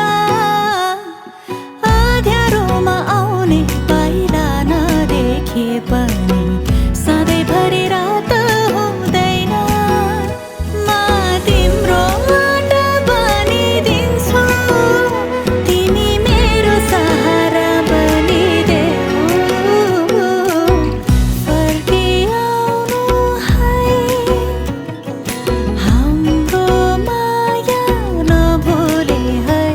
Speaker 1: अँध्यारोमा आउने पाइला नदेखे पनि सधैँभरि रात हुँदैन म तिम्रो माट बनिदिन्छु तिमी मेरो सहारा बनिदेऊ फर्किआउनु है हाम्रो माया नभुले है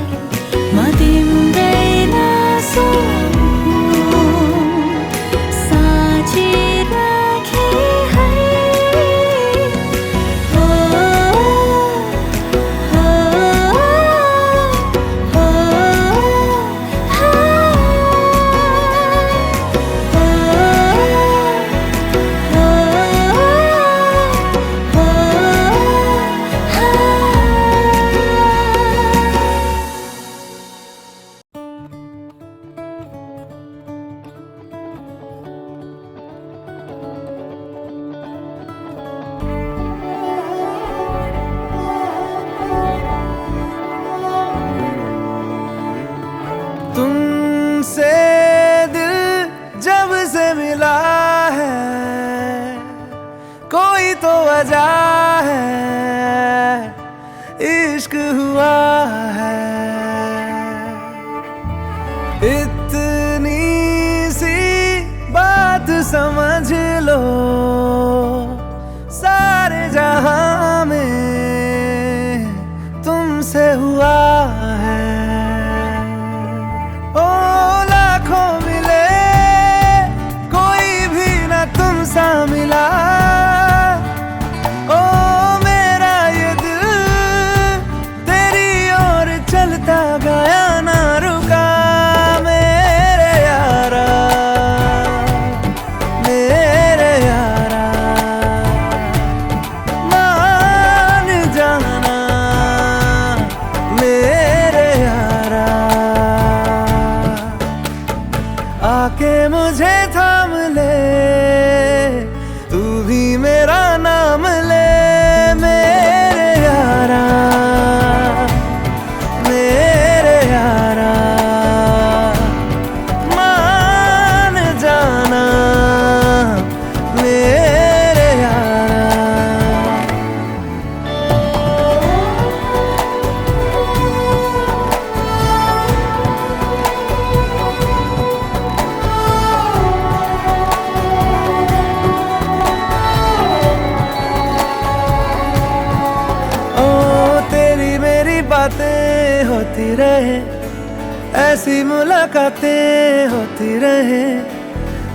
Speaker 2: बातें होती रहे, ऐसी मुलाकातें होती रहे,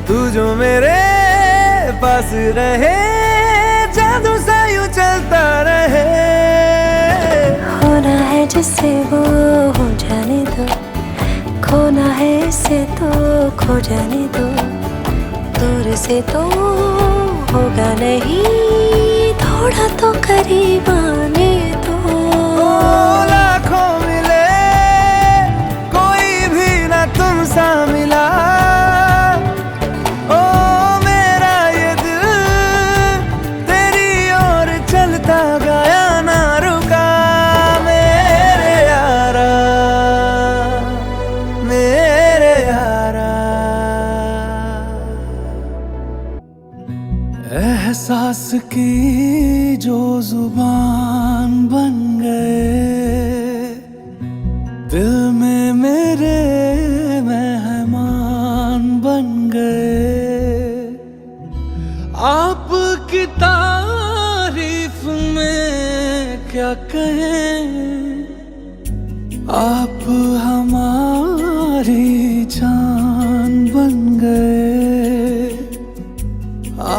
Speaker 2: तू जो मेरे पास रहे, जादू सा यूं चलता रहे।
Speaker 1: होना है जिससे वो हो जाने दो, खोना है इसे तो खो जाने दो, दूर से तो होगा नहीं, थोड़ा तो करीब आने दो।
Speaker 2: लाखों मिले कोई भी ना तुम सा मिला, ओ मेरा ये दिल तेरी ओर चलता गया ना रुका। मेरे यारा मेरे यारा, एहसास की जो जुबान बन गए, दिल में मेरे मेहमान बन गए। आपकी तारीफ में क्या कहें, आप हमारी जान बन गए,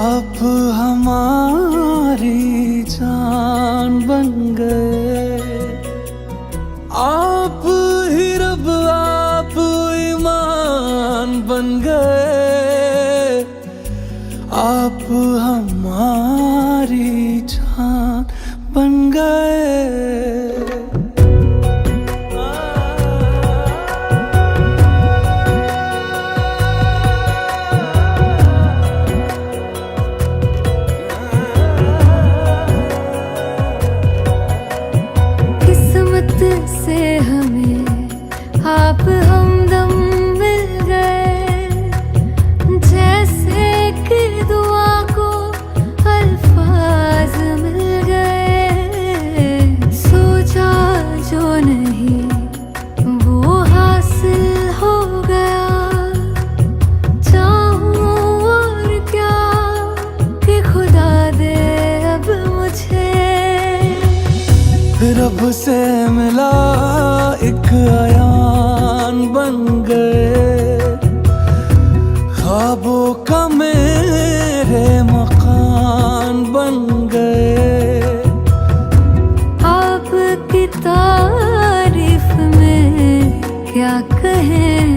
Speaker 2: आप हमारी जान बन गए। आप ही रब आप ईमान बन गए, आप हमारी जान बन गए।
Speaker 1: से हमें आप हमदम मिल गए, जैसे कि दुआ को अल्फाज मिल गए। सोचा जो नहीं वो हासिल हो गया, चाहूं और क्या कि खुदा दे अब मुझे।
Speaker 2: रब से मिला एक अयान बन गए, ख्वाबों का मेरे मकान बन गए।
Speaker 1: आपकी तारीफ में क्या कहें,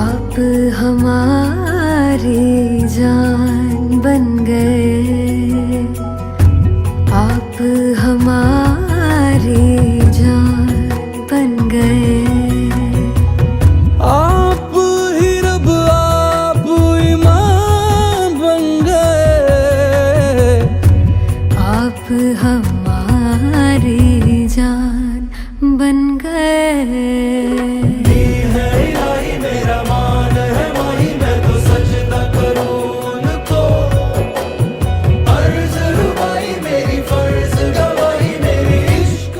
Speaker 1: आप हमारी जान बन गए, आप हमारी जान बन गए।
Speaker 2: आप ही रब आप ईमान बन गए,
Speaker 1: आप हमारी जान बन गए।
Speaker 2: मेरा मान है वही, मैं तो सजदा करूं उनको, अर्ज़ रुबाई मेरी फर्ज गवाही मेरी इश्क।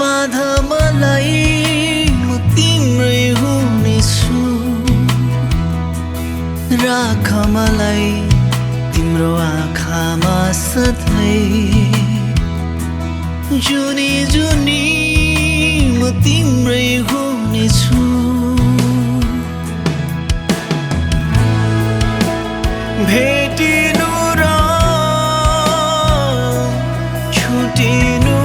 Speaker 3: बाध मलाई म तिम्रै हुनेछु राख मलाई तिम्रो आँखामा सधैँ जुनी जुनी म तिम्रै हुनेछु भेटिनु र छुटिनु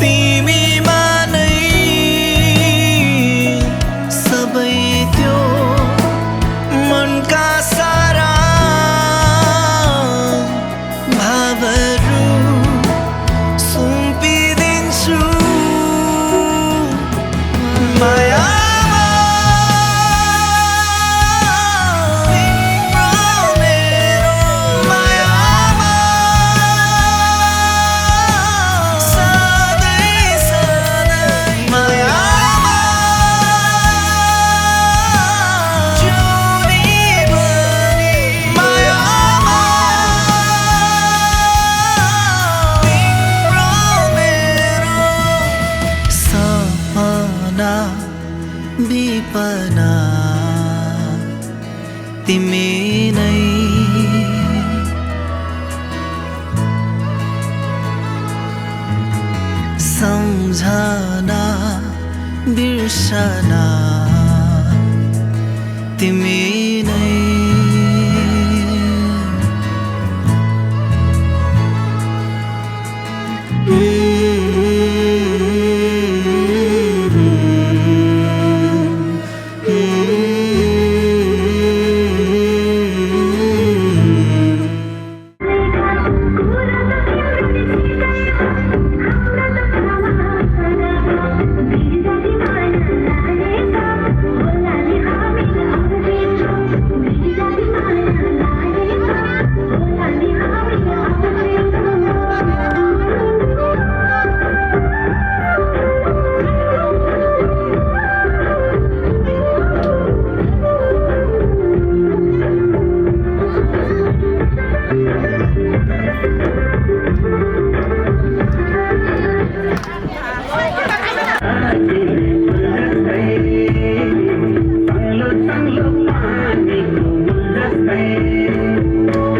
Speaker 3: तिमीमा नै सबै त्यो मनका सारा भावहरू सुम्पिदिन्छु माया विपना तिमी नै सम्झना बिर्सना तिमी नै
Speaker 1: Thank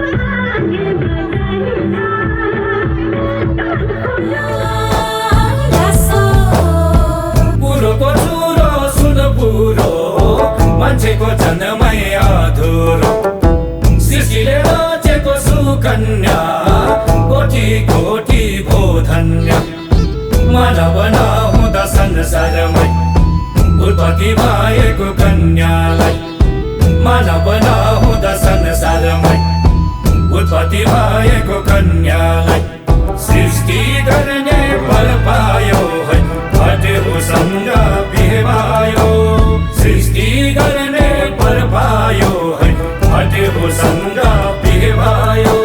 Speaker 1: you.
Speaker 11: कन्या कोटी कोटी भो धन्य मानव नहुँदा संसारमै उत्पत्ति भएको कन्यालाई मानव नहुँदा संसारमै उत्पत्ति भएको कन्यालाई सृष्टि गर्ने बल पायो है फटेहुसँग बिहे भयो सृष्टि गर्ने बल पायो है फटेहुसँग बिहे भयो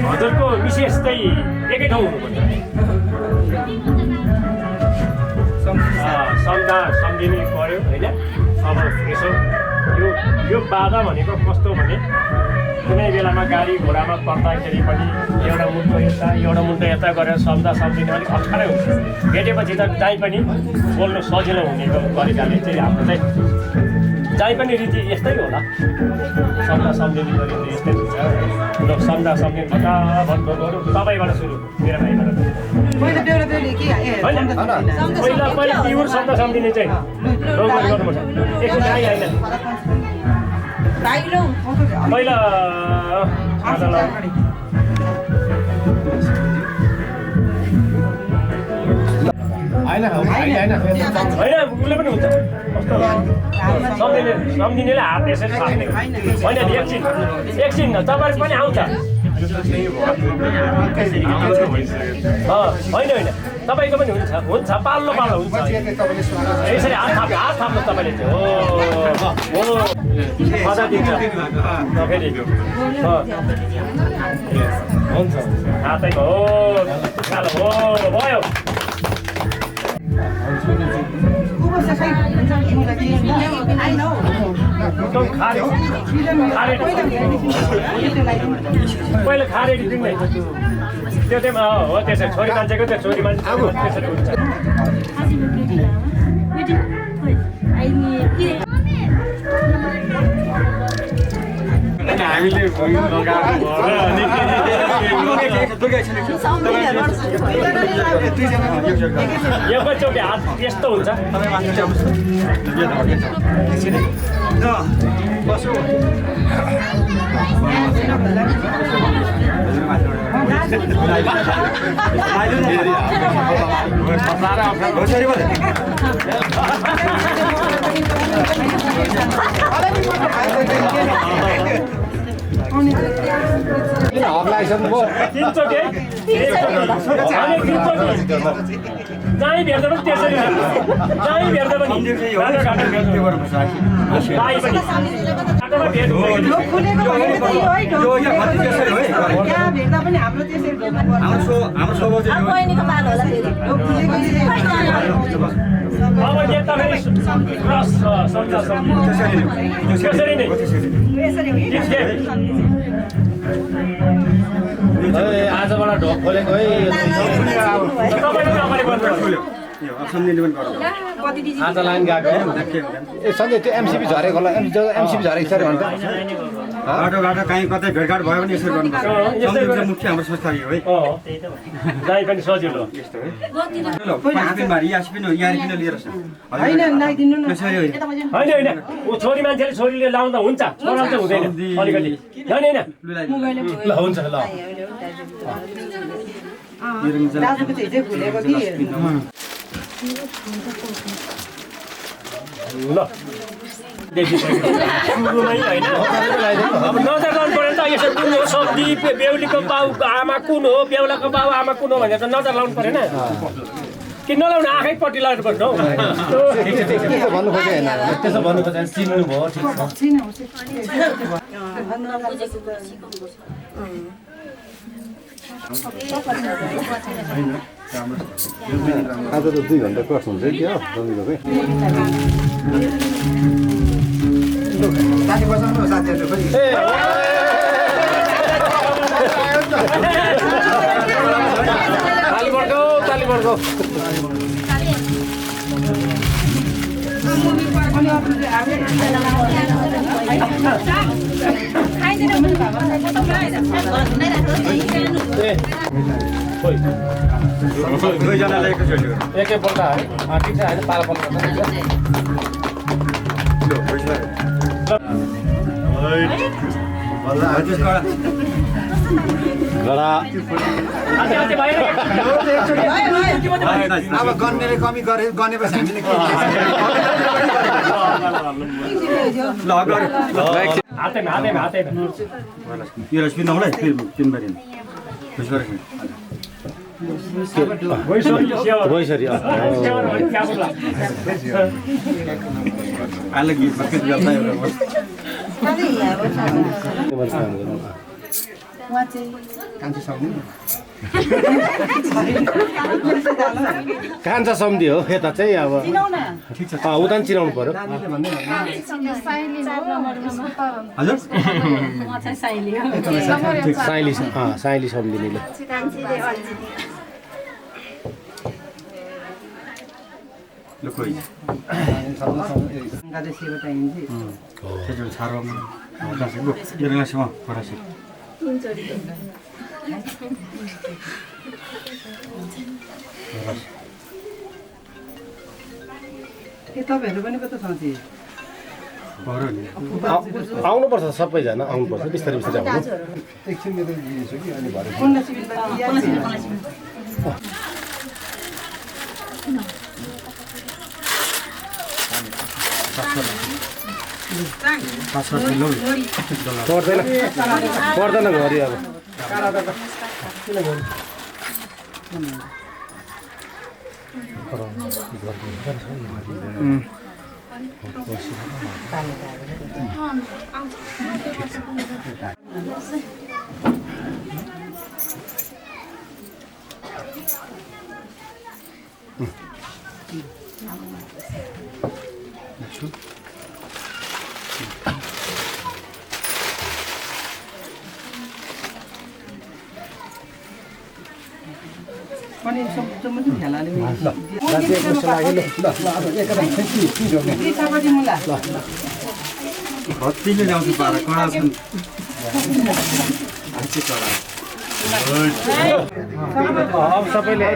Speaker 7: हजुरको विशेष चाहिँ एकै ठाउँ हुनुपर्छ सम्झा सम्झिनै पऱ्यो होइन। अब यसो यो बाधा भनेको कस्तो भने कुनै बेलामा गाडी घोडामा पर्दाखेरि पनि एउटा मुन्टो यता गरेर सम्झा सम्झिने अलिक अप्ठ्यारै हुन्छ। भेटेपछि त जहीँ पनि बोल्नु सजिलो हुने तरिकाले चाहिँ हाम्रो चाहिँ जहीँ पनि रीति यस्तै होला। सम्झा सम्झिने गरिन्छ यस्तै हुन्छ। सम्झा सम्झिने फटाफट गरौँ। तपाईँबाट सुरु मेरो भाइबाट पहिला प्युर शब्द सम्झिने चाहिँ रोगहरू गर्नुपर्छ एकछिन आइहाल्छ पहिला होइन उसले पनि हुन्छ सम्झिनेले हात यसरी सार्ने होइन एकछिन तपाईँहरू पनि आउँछ होइन तपाईँको पनि हुन्छ पाल्लो हुन्छ यसरी हात थाप्नु तपाईँले चाहिँ हो मजा दिन्छ फेरि हुन्छ हातैमा हो भयो पहिला खारेडी दिने त्यो चाहिँ हो त्यसरी छोरी मान्छेको त्यो छोरी मान्छे त्यसरी हुन्छ हामीले एकैचोटि हात यस्तो हुन्छ जहीँ भेट्दा पनि त्यसरी जहीँ भेट्दा पनि अब देख्दाखेरि त्यसरी नै
Speaker 6: आजबाट ढोक खोलेको है आज लाइन गएको ए सन्जय त्यो एमसिपी झरेको होला एमसिपी झरेको छ अरे भन्छ
Speaker 10: बाटो कहीँ कतै भेटघाट भयो भने यसरी गर्नुपर्छ मुख्य हाम्रो संस्था हो है
Speaker 7: जहीँ पनि सजिलो होइन ऊ छोरी मान्छेले छोरीले लाउँदा हुन्छ छोरा चाहिँ हुँदैन अलिकति होइन ल हुन्छ ल ल सुरुमै होइन अब नजर लाउनु पऱ्यो नि त यसो कुन हो सब्जी बेहुलीको बाउ आमा कुन हो बेहुलाको बाउ आमा कुन हो भनेर त नजर लाउनु परेन कि नलाउनु आँखैपट्टि लाउनु पर्छ हौ
Speaker 6: भन्नु खोजेन त्यसो भन्नु खोजेन चिन्नु भयो आज त 2 घण्टा क्लास हुन्छ कि हो रमिलोकै
Speaker 10: ताली बजाउनु साथीहरु पनि
Speaker 6: ताली बर्को
Speaker 10: दुईजनालाई एकैचोटि
Speaker 6: एकैपल्ट है ठिक छ होइन पालापल्ट
Speaker 10: अब गन्नेले कमी गनेपछि हामीले यो रश्मि नहुला तिनबारी
Speaker 6: वैसरी
Speaker 10: अलग गीत बकेट गर्दा एउटा
Speaker 6: कान्छा सम्धि हो यता चाहिँ अब उता नि चिनाउनु पर्यो साइली सम्धिनीले
Speaker 5: तपाईँहरू पनि कता साथी
Speaker 6: आउनुपर्छ सबैजना आउनुपर्छ बिस्तारै बिस्तारै आउनु एकछिन मेरो दिन्छु कि अनि भरे पर्दैन घरि अब
Speaker 5: अनि सबै खेलाले
Speaker 10: हत्तीले ल्याउँछु पारा कडा छन्
Speaker 6: अब सबैले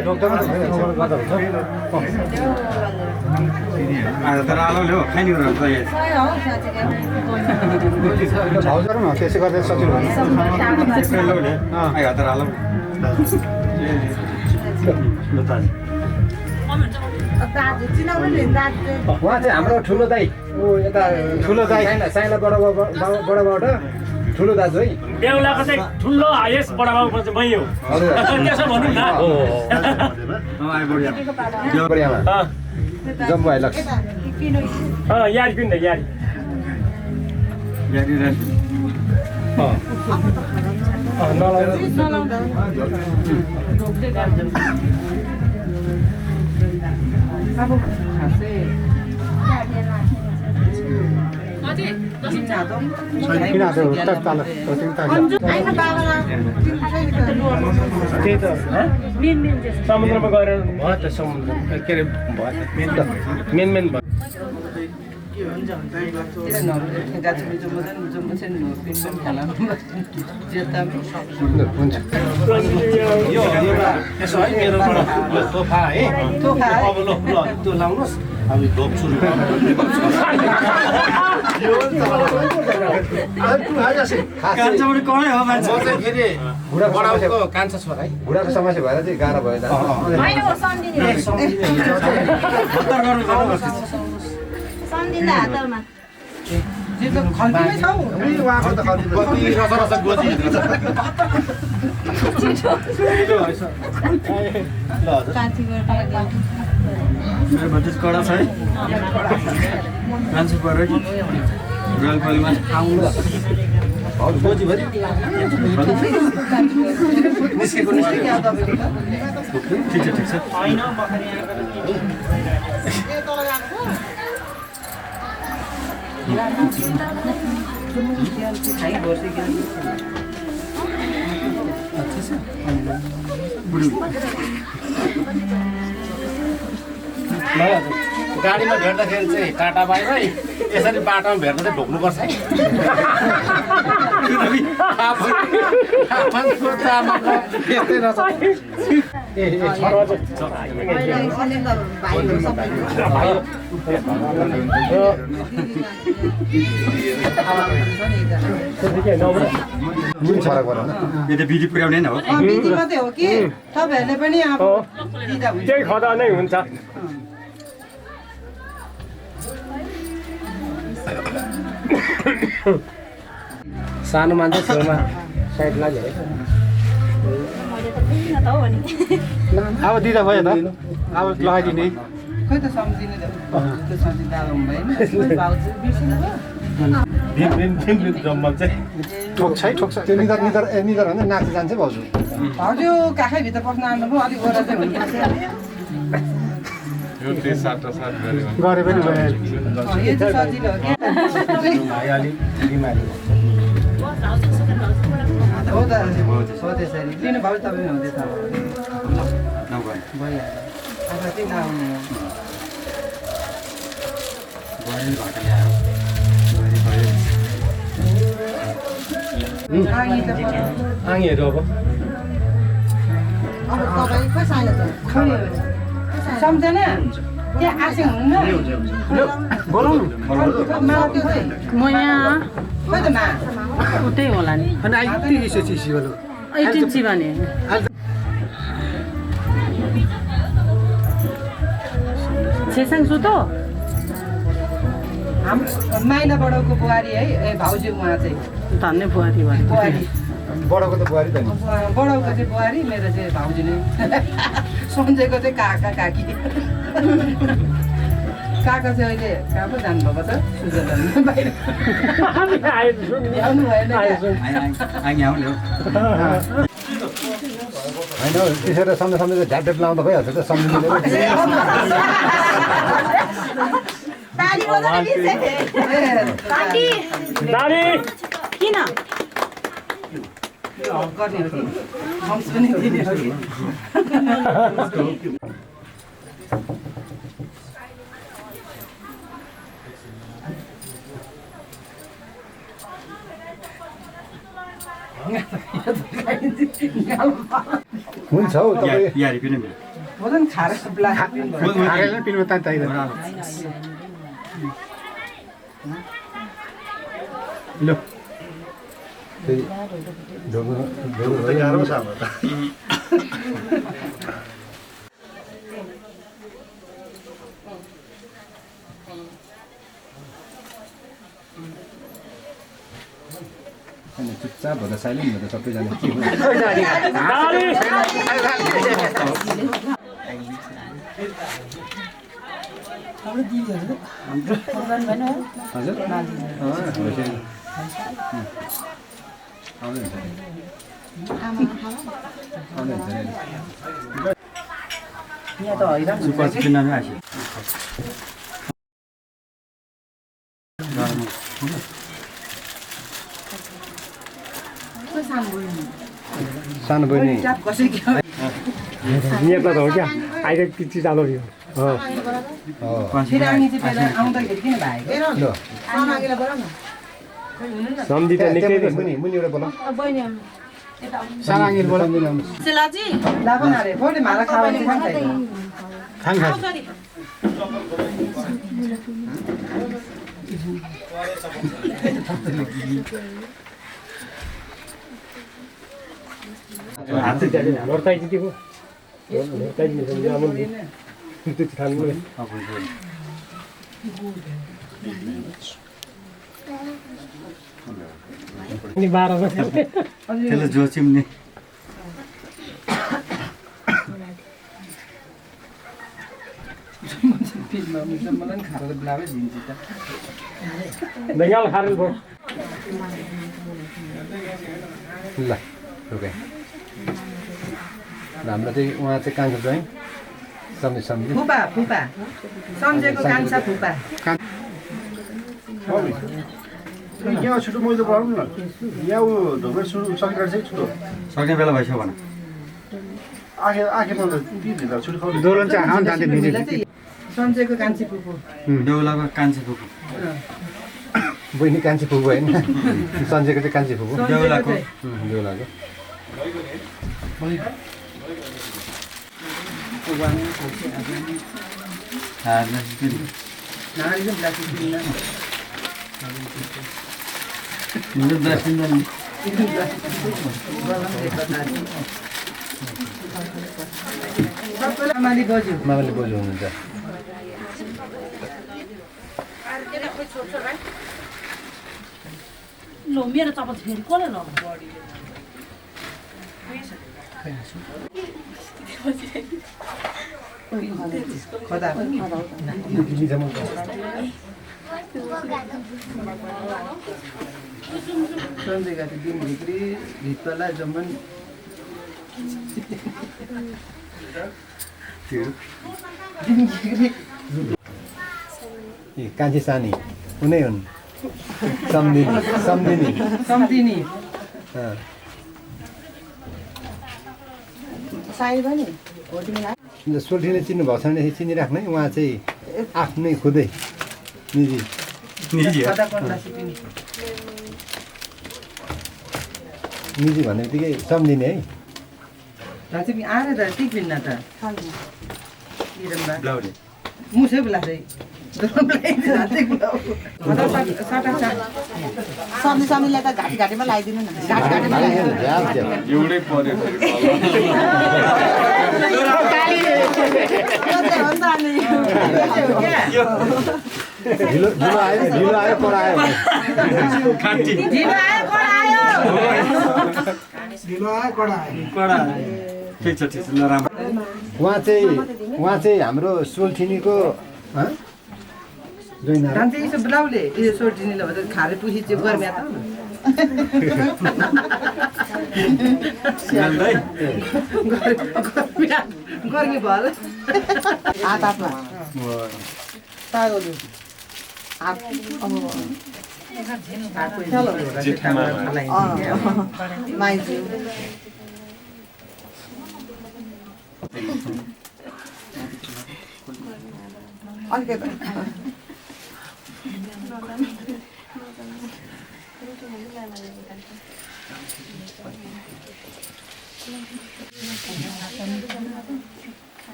Speaker 10: तर आलो ल्याउ खाइने
Speaker 6: त्यसै गर्दा सजिलो उहाँ चाहिँ हाम्रो ठुलो दाइ यता ठुलो दाइ साइला बडाबाट ठुलो दाजु है
Speaker 7: बेहुलाको चाहिँ ठुलो हाइएस्ट बडाबाबु चाहिँ मै हो त्यसो भन्नु न
Speaker 6: जम्बु हाइलक्स
Speaker 7: यारी किन यारी समुद्रमा गएर भयो त समुद्र के अरे भयो मेन भयो
Speaker 6: त्यसो है मेरोबाट सोफा है अब ल त्यो लाउनुहोस् अब ढोक सुरु कान्छा छोरा है बुढाको समस्या भएर चाहिँ गाह्रो भयो
Speaker 10: मेरो भतिज कडा छ है मान्छे पऱ्यो कि रोयल परिवार ठिक छ
Speaker 6: गाडीमा भेट्दाखेरि चाहिँ टाटा बाई भाइ यसरी बाटोमा भेट्दा चाहिँ ढोक्नुपर्छ है
Speaker 10: यो त बिजी पुर्याउने नै हो
Speaker 5: बिजी मात्रै हो कि तपाईँहरूले पनि अब
Speaker 7: त्यही खदा नै हुन्छ
Speaker 6: सानो मान्छे छेउमा साइड लाग्यो है अब दिँदा भयो त अब लगाइदिने
Speaker 5: खोइ त सम्झिने त्यो सम्झिँदा हुँदैन
Speaker 6: जम्मा चाहिँ ठोक्छ है ठोक्छ त्यो निदर भने नाच्नु जान्छ भाउजू
Speaker 5: हजुर काखैभित्र पस्न आउनुभयो अलिक गोरा चाहिँ हुनुपर्छ
Speaker 6: गरे पनि
Speaker 5: यो चाहिँ सजिलो हो क्या
Speaker 6: अलिक बिमारी
Speaker 5: हो त हो त्यसरी लिनु भयो तपाईँ हुँदैछ भइहाल्यो आफै चाहिँ नआउने
Speaker 6: आङीहरू अब
Speaker 8: सम्झना त्यहाँ आएको हुन्न
Speaker 6: बोलाउनु
Speaker 9: म यहाँ
Speaker 8: खोइ त मा
Speaker 9: उतै होला नि
Speaker 6: अनि अहिले यसो चिसी बोलो
Speaker 9: चिन्ची भने छेसाङ सुतो
Speaker 8: माइला बडाउको बुहारी है ए भाउजू उहाँ चाहिँ
Speaker 9: धन्य बुहारी भयो
Speaker 8: बुहारी
Speaker 6: बडाको त बुहारी त नि
Speaker 8: बडाउको चाहिँ बुहारी मेरो चाहिँ भाउजू नै सम्झेको चाहिँ काका काकी काका चाहिँ अहिले कहाँ पो जानुभएको त स्विजरल्यान्ड बाहिर आउनु भएन
Speaker 6: होइन त्यसरी सम्झ सम्झेर झ्याप लाउँदा भइहाल्छ त सम्झिँदै
Speaker 9: किन
Speaker 8: गर्ने हो कि हम्स पनि दिने हो कि
Speaker 6: हुन्छ हौ
Speaker 5: यारी पनि
Speaker 8: भोजन खाएर
Speaker 6: पिनमा तान्दैन ल त्यही चुपचाप भएर साइलेन्ट भएर सबैजना के
Speaker 8: यहाँ त हैरान
Speaker 6: सानो बहिनी
Speaker 7: नियतलाई त हो क्या अहिले पिच्छी चालो यो
Speaker 8: फेरि चाहिँ पहिला आउँदाखेरि किन भागेको
Speaker 7: सम्झि त निकै
Speaker 6: मुनि एउटा बोला सानो आङ्गिल बोला
Speaker 8: लाभन अरे फोटे माला खाउने
Speaker 6: खान खा
Speaker 5: त्यसले जोचिम्ने
Speaker 8: मलाई खाएर ब्लाबै दिन्छ त
Speaker 7: बेङ्गाल खारेल भयो
Speaker 6: ल ओके हाम्रो चाहिँ उहाँ चाहिँ कान्छो चाहिँ सम्झि
Speaker 8: फुपा फुपा सम्झेको कान्छा फुपा
Speaker 10: यहाँ छिटो मैले पढाउनु न यहाँ ऊ ढोका सुरु सकिरहेको छ छिटो
Speaker 5: सक्ने बेला भइसक्यो भन
Speaker 10: आखेमा त ढिँदा छिटो खाउने
Speaker 6: दोलन चाहिँ आउनु जान्थ्यो बिजी
Speaker 8: सम्झेको कान्छी फुपू
Speaker 5: बेहुलाको कान्छी फुपू
Speaker 6: बहिनी कान्छी फुपू होइन सन्जेको चाहिँ कान्छी फुपू
Speaker 5: बेहुलाको
Speaker 6: बेहुलाको
Speaker 8: मामाले बज्यो
Speaker 6: हुनुहुन्छ
Speaker 9: लो मेरो चप्पल फेरि कसले ल
Speaker 8: खदा सम्झेका थियो दिनभित्री भित्तलाई जम्मन
Speaker 6: कान्छी सानी उनै हुन् सम्धिनी सोल्ठीले चिन्नु भएको छैन चिनिराख्ने उहाँ चाहिँ आफ्नै खुदै निजी भन्ने बित्तिकै सम्झिने है
Speaker 5: चाहिँ आएर त टिक्बिन्न त
Speaker 6: ब्लाउडी
Speaker 5: मुसै बेला चाहिँ
Speaker 8: सब्जीलाई त घाटी घाटीमा लगाइदिनु न
Speaker 6: एउटै पर्यो ढिलो आयो पढायो ठिक छ ल राम्रो उहाँ चाहिँ हाम्रो सोल्ठिनीको
Speaker 5: यसो ब्लाउले यो सोल्टिनीले भन्छ खारे पुसी चाहिँ गर्म्या त गर्मी भयो
Speaker 8: हात हातमा हात माइज्यू अलिकति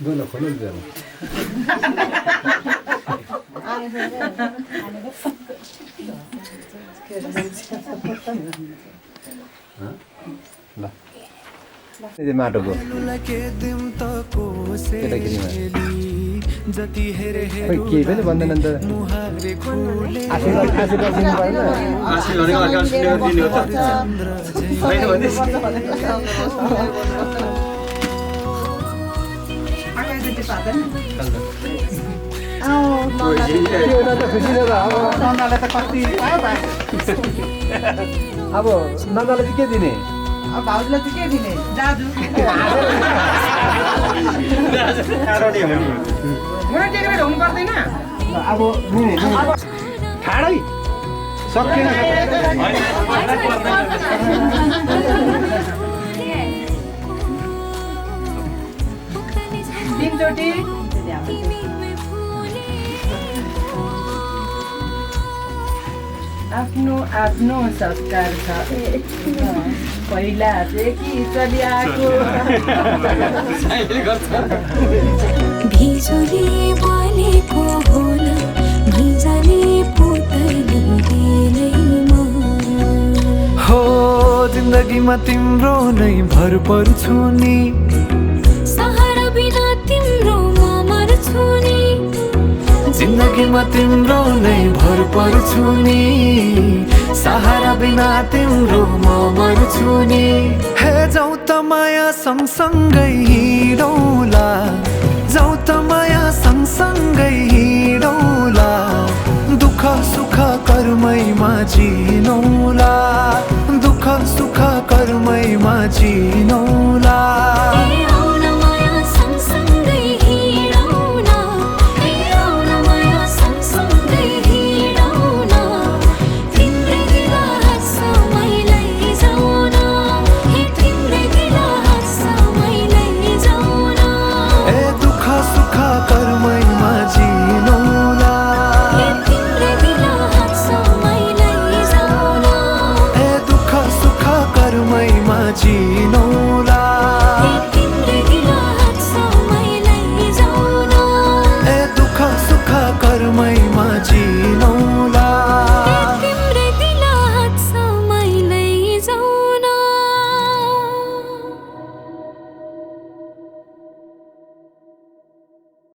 Speaker 6: बोलो खोलो जरा ल माटोको केटाकेटीमा केही पनि भन्दैन नि त आशीर्वाद दिनु अब नन्दाले चाहिँ के दिने
Speaker 5: भाउजूलाई चाहिँ के दिने दाजु मुना टेकेर हुनु पर्दैन
Speaker 6: अब ठाडै सकिएन
Speaker 5: तीनचोटि आफ्नो आफ्नो संस्कार छ पहिला चाहिँ कि चलिआएको
Speaker 1: भिजुली बलेको होला भिजाले पुतलीमा
Speaker 2: हो जिन्दगीमा तिम्रो नै भर पर्छु नि
Speaker 1: सहारा बिना तिम्रो म मर्छु नि
Speaker 2: जिन्दगीमा तिम्रो नै भर पर्छु नि सहारा बिना तिम्रो म मर्छु नि हे जाऊ त माया सँगसँगै हिँडौला जाऊ त माया सँगसँगै हिँडौला दुःख सुख कर्मैमा जिनौला दुःख सुख कर्मैमा जिनौला Gino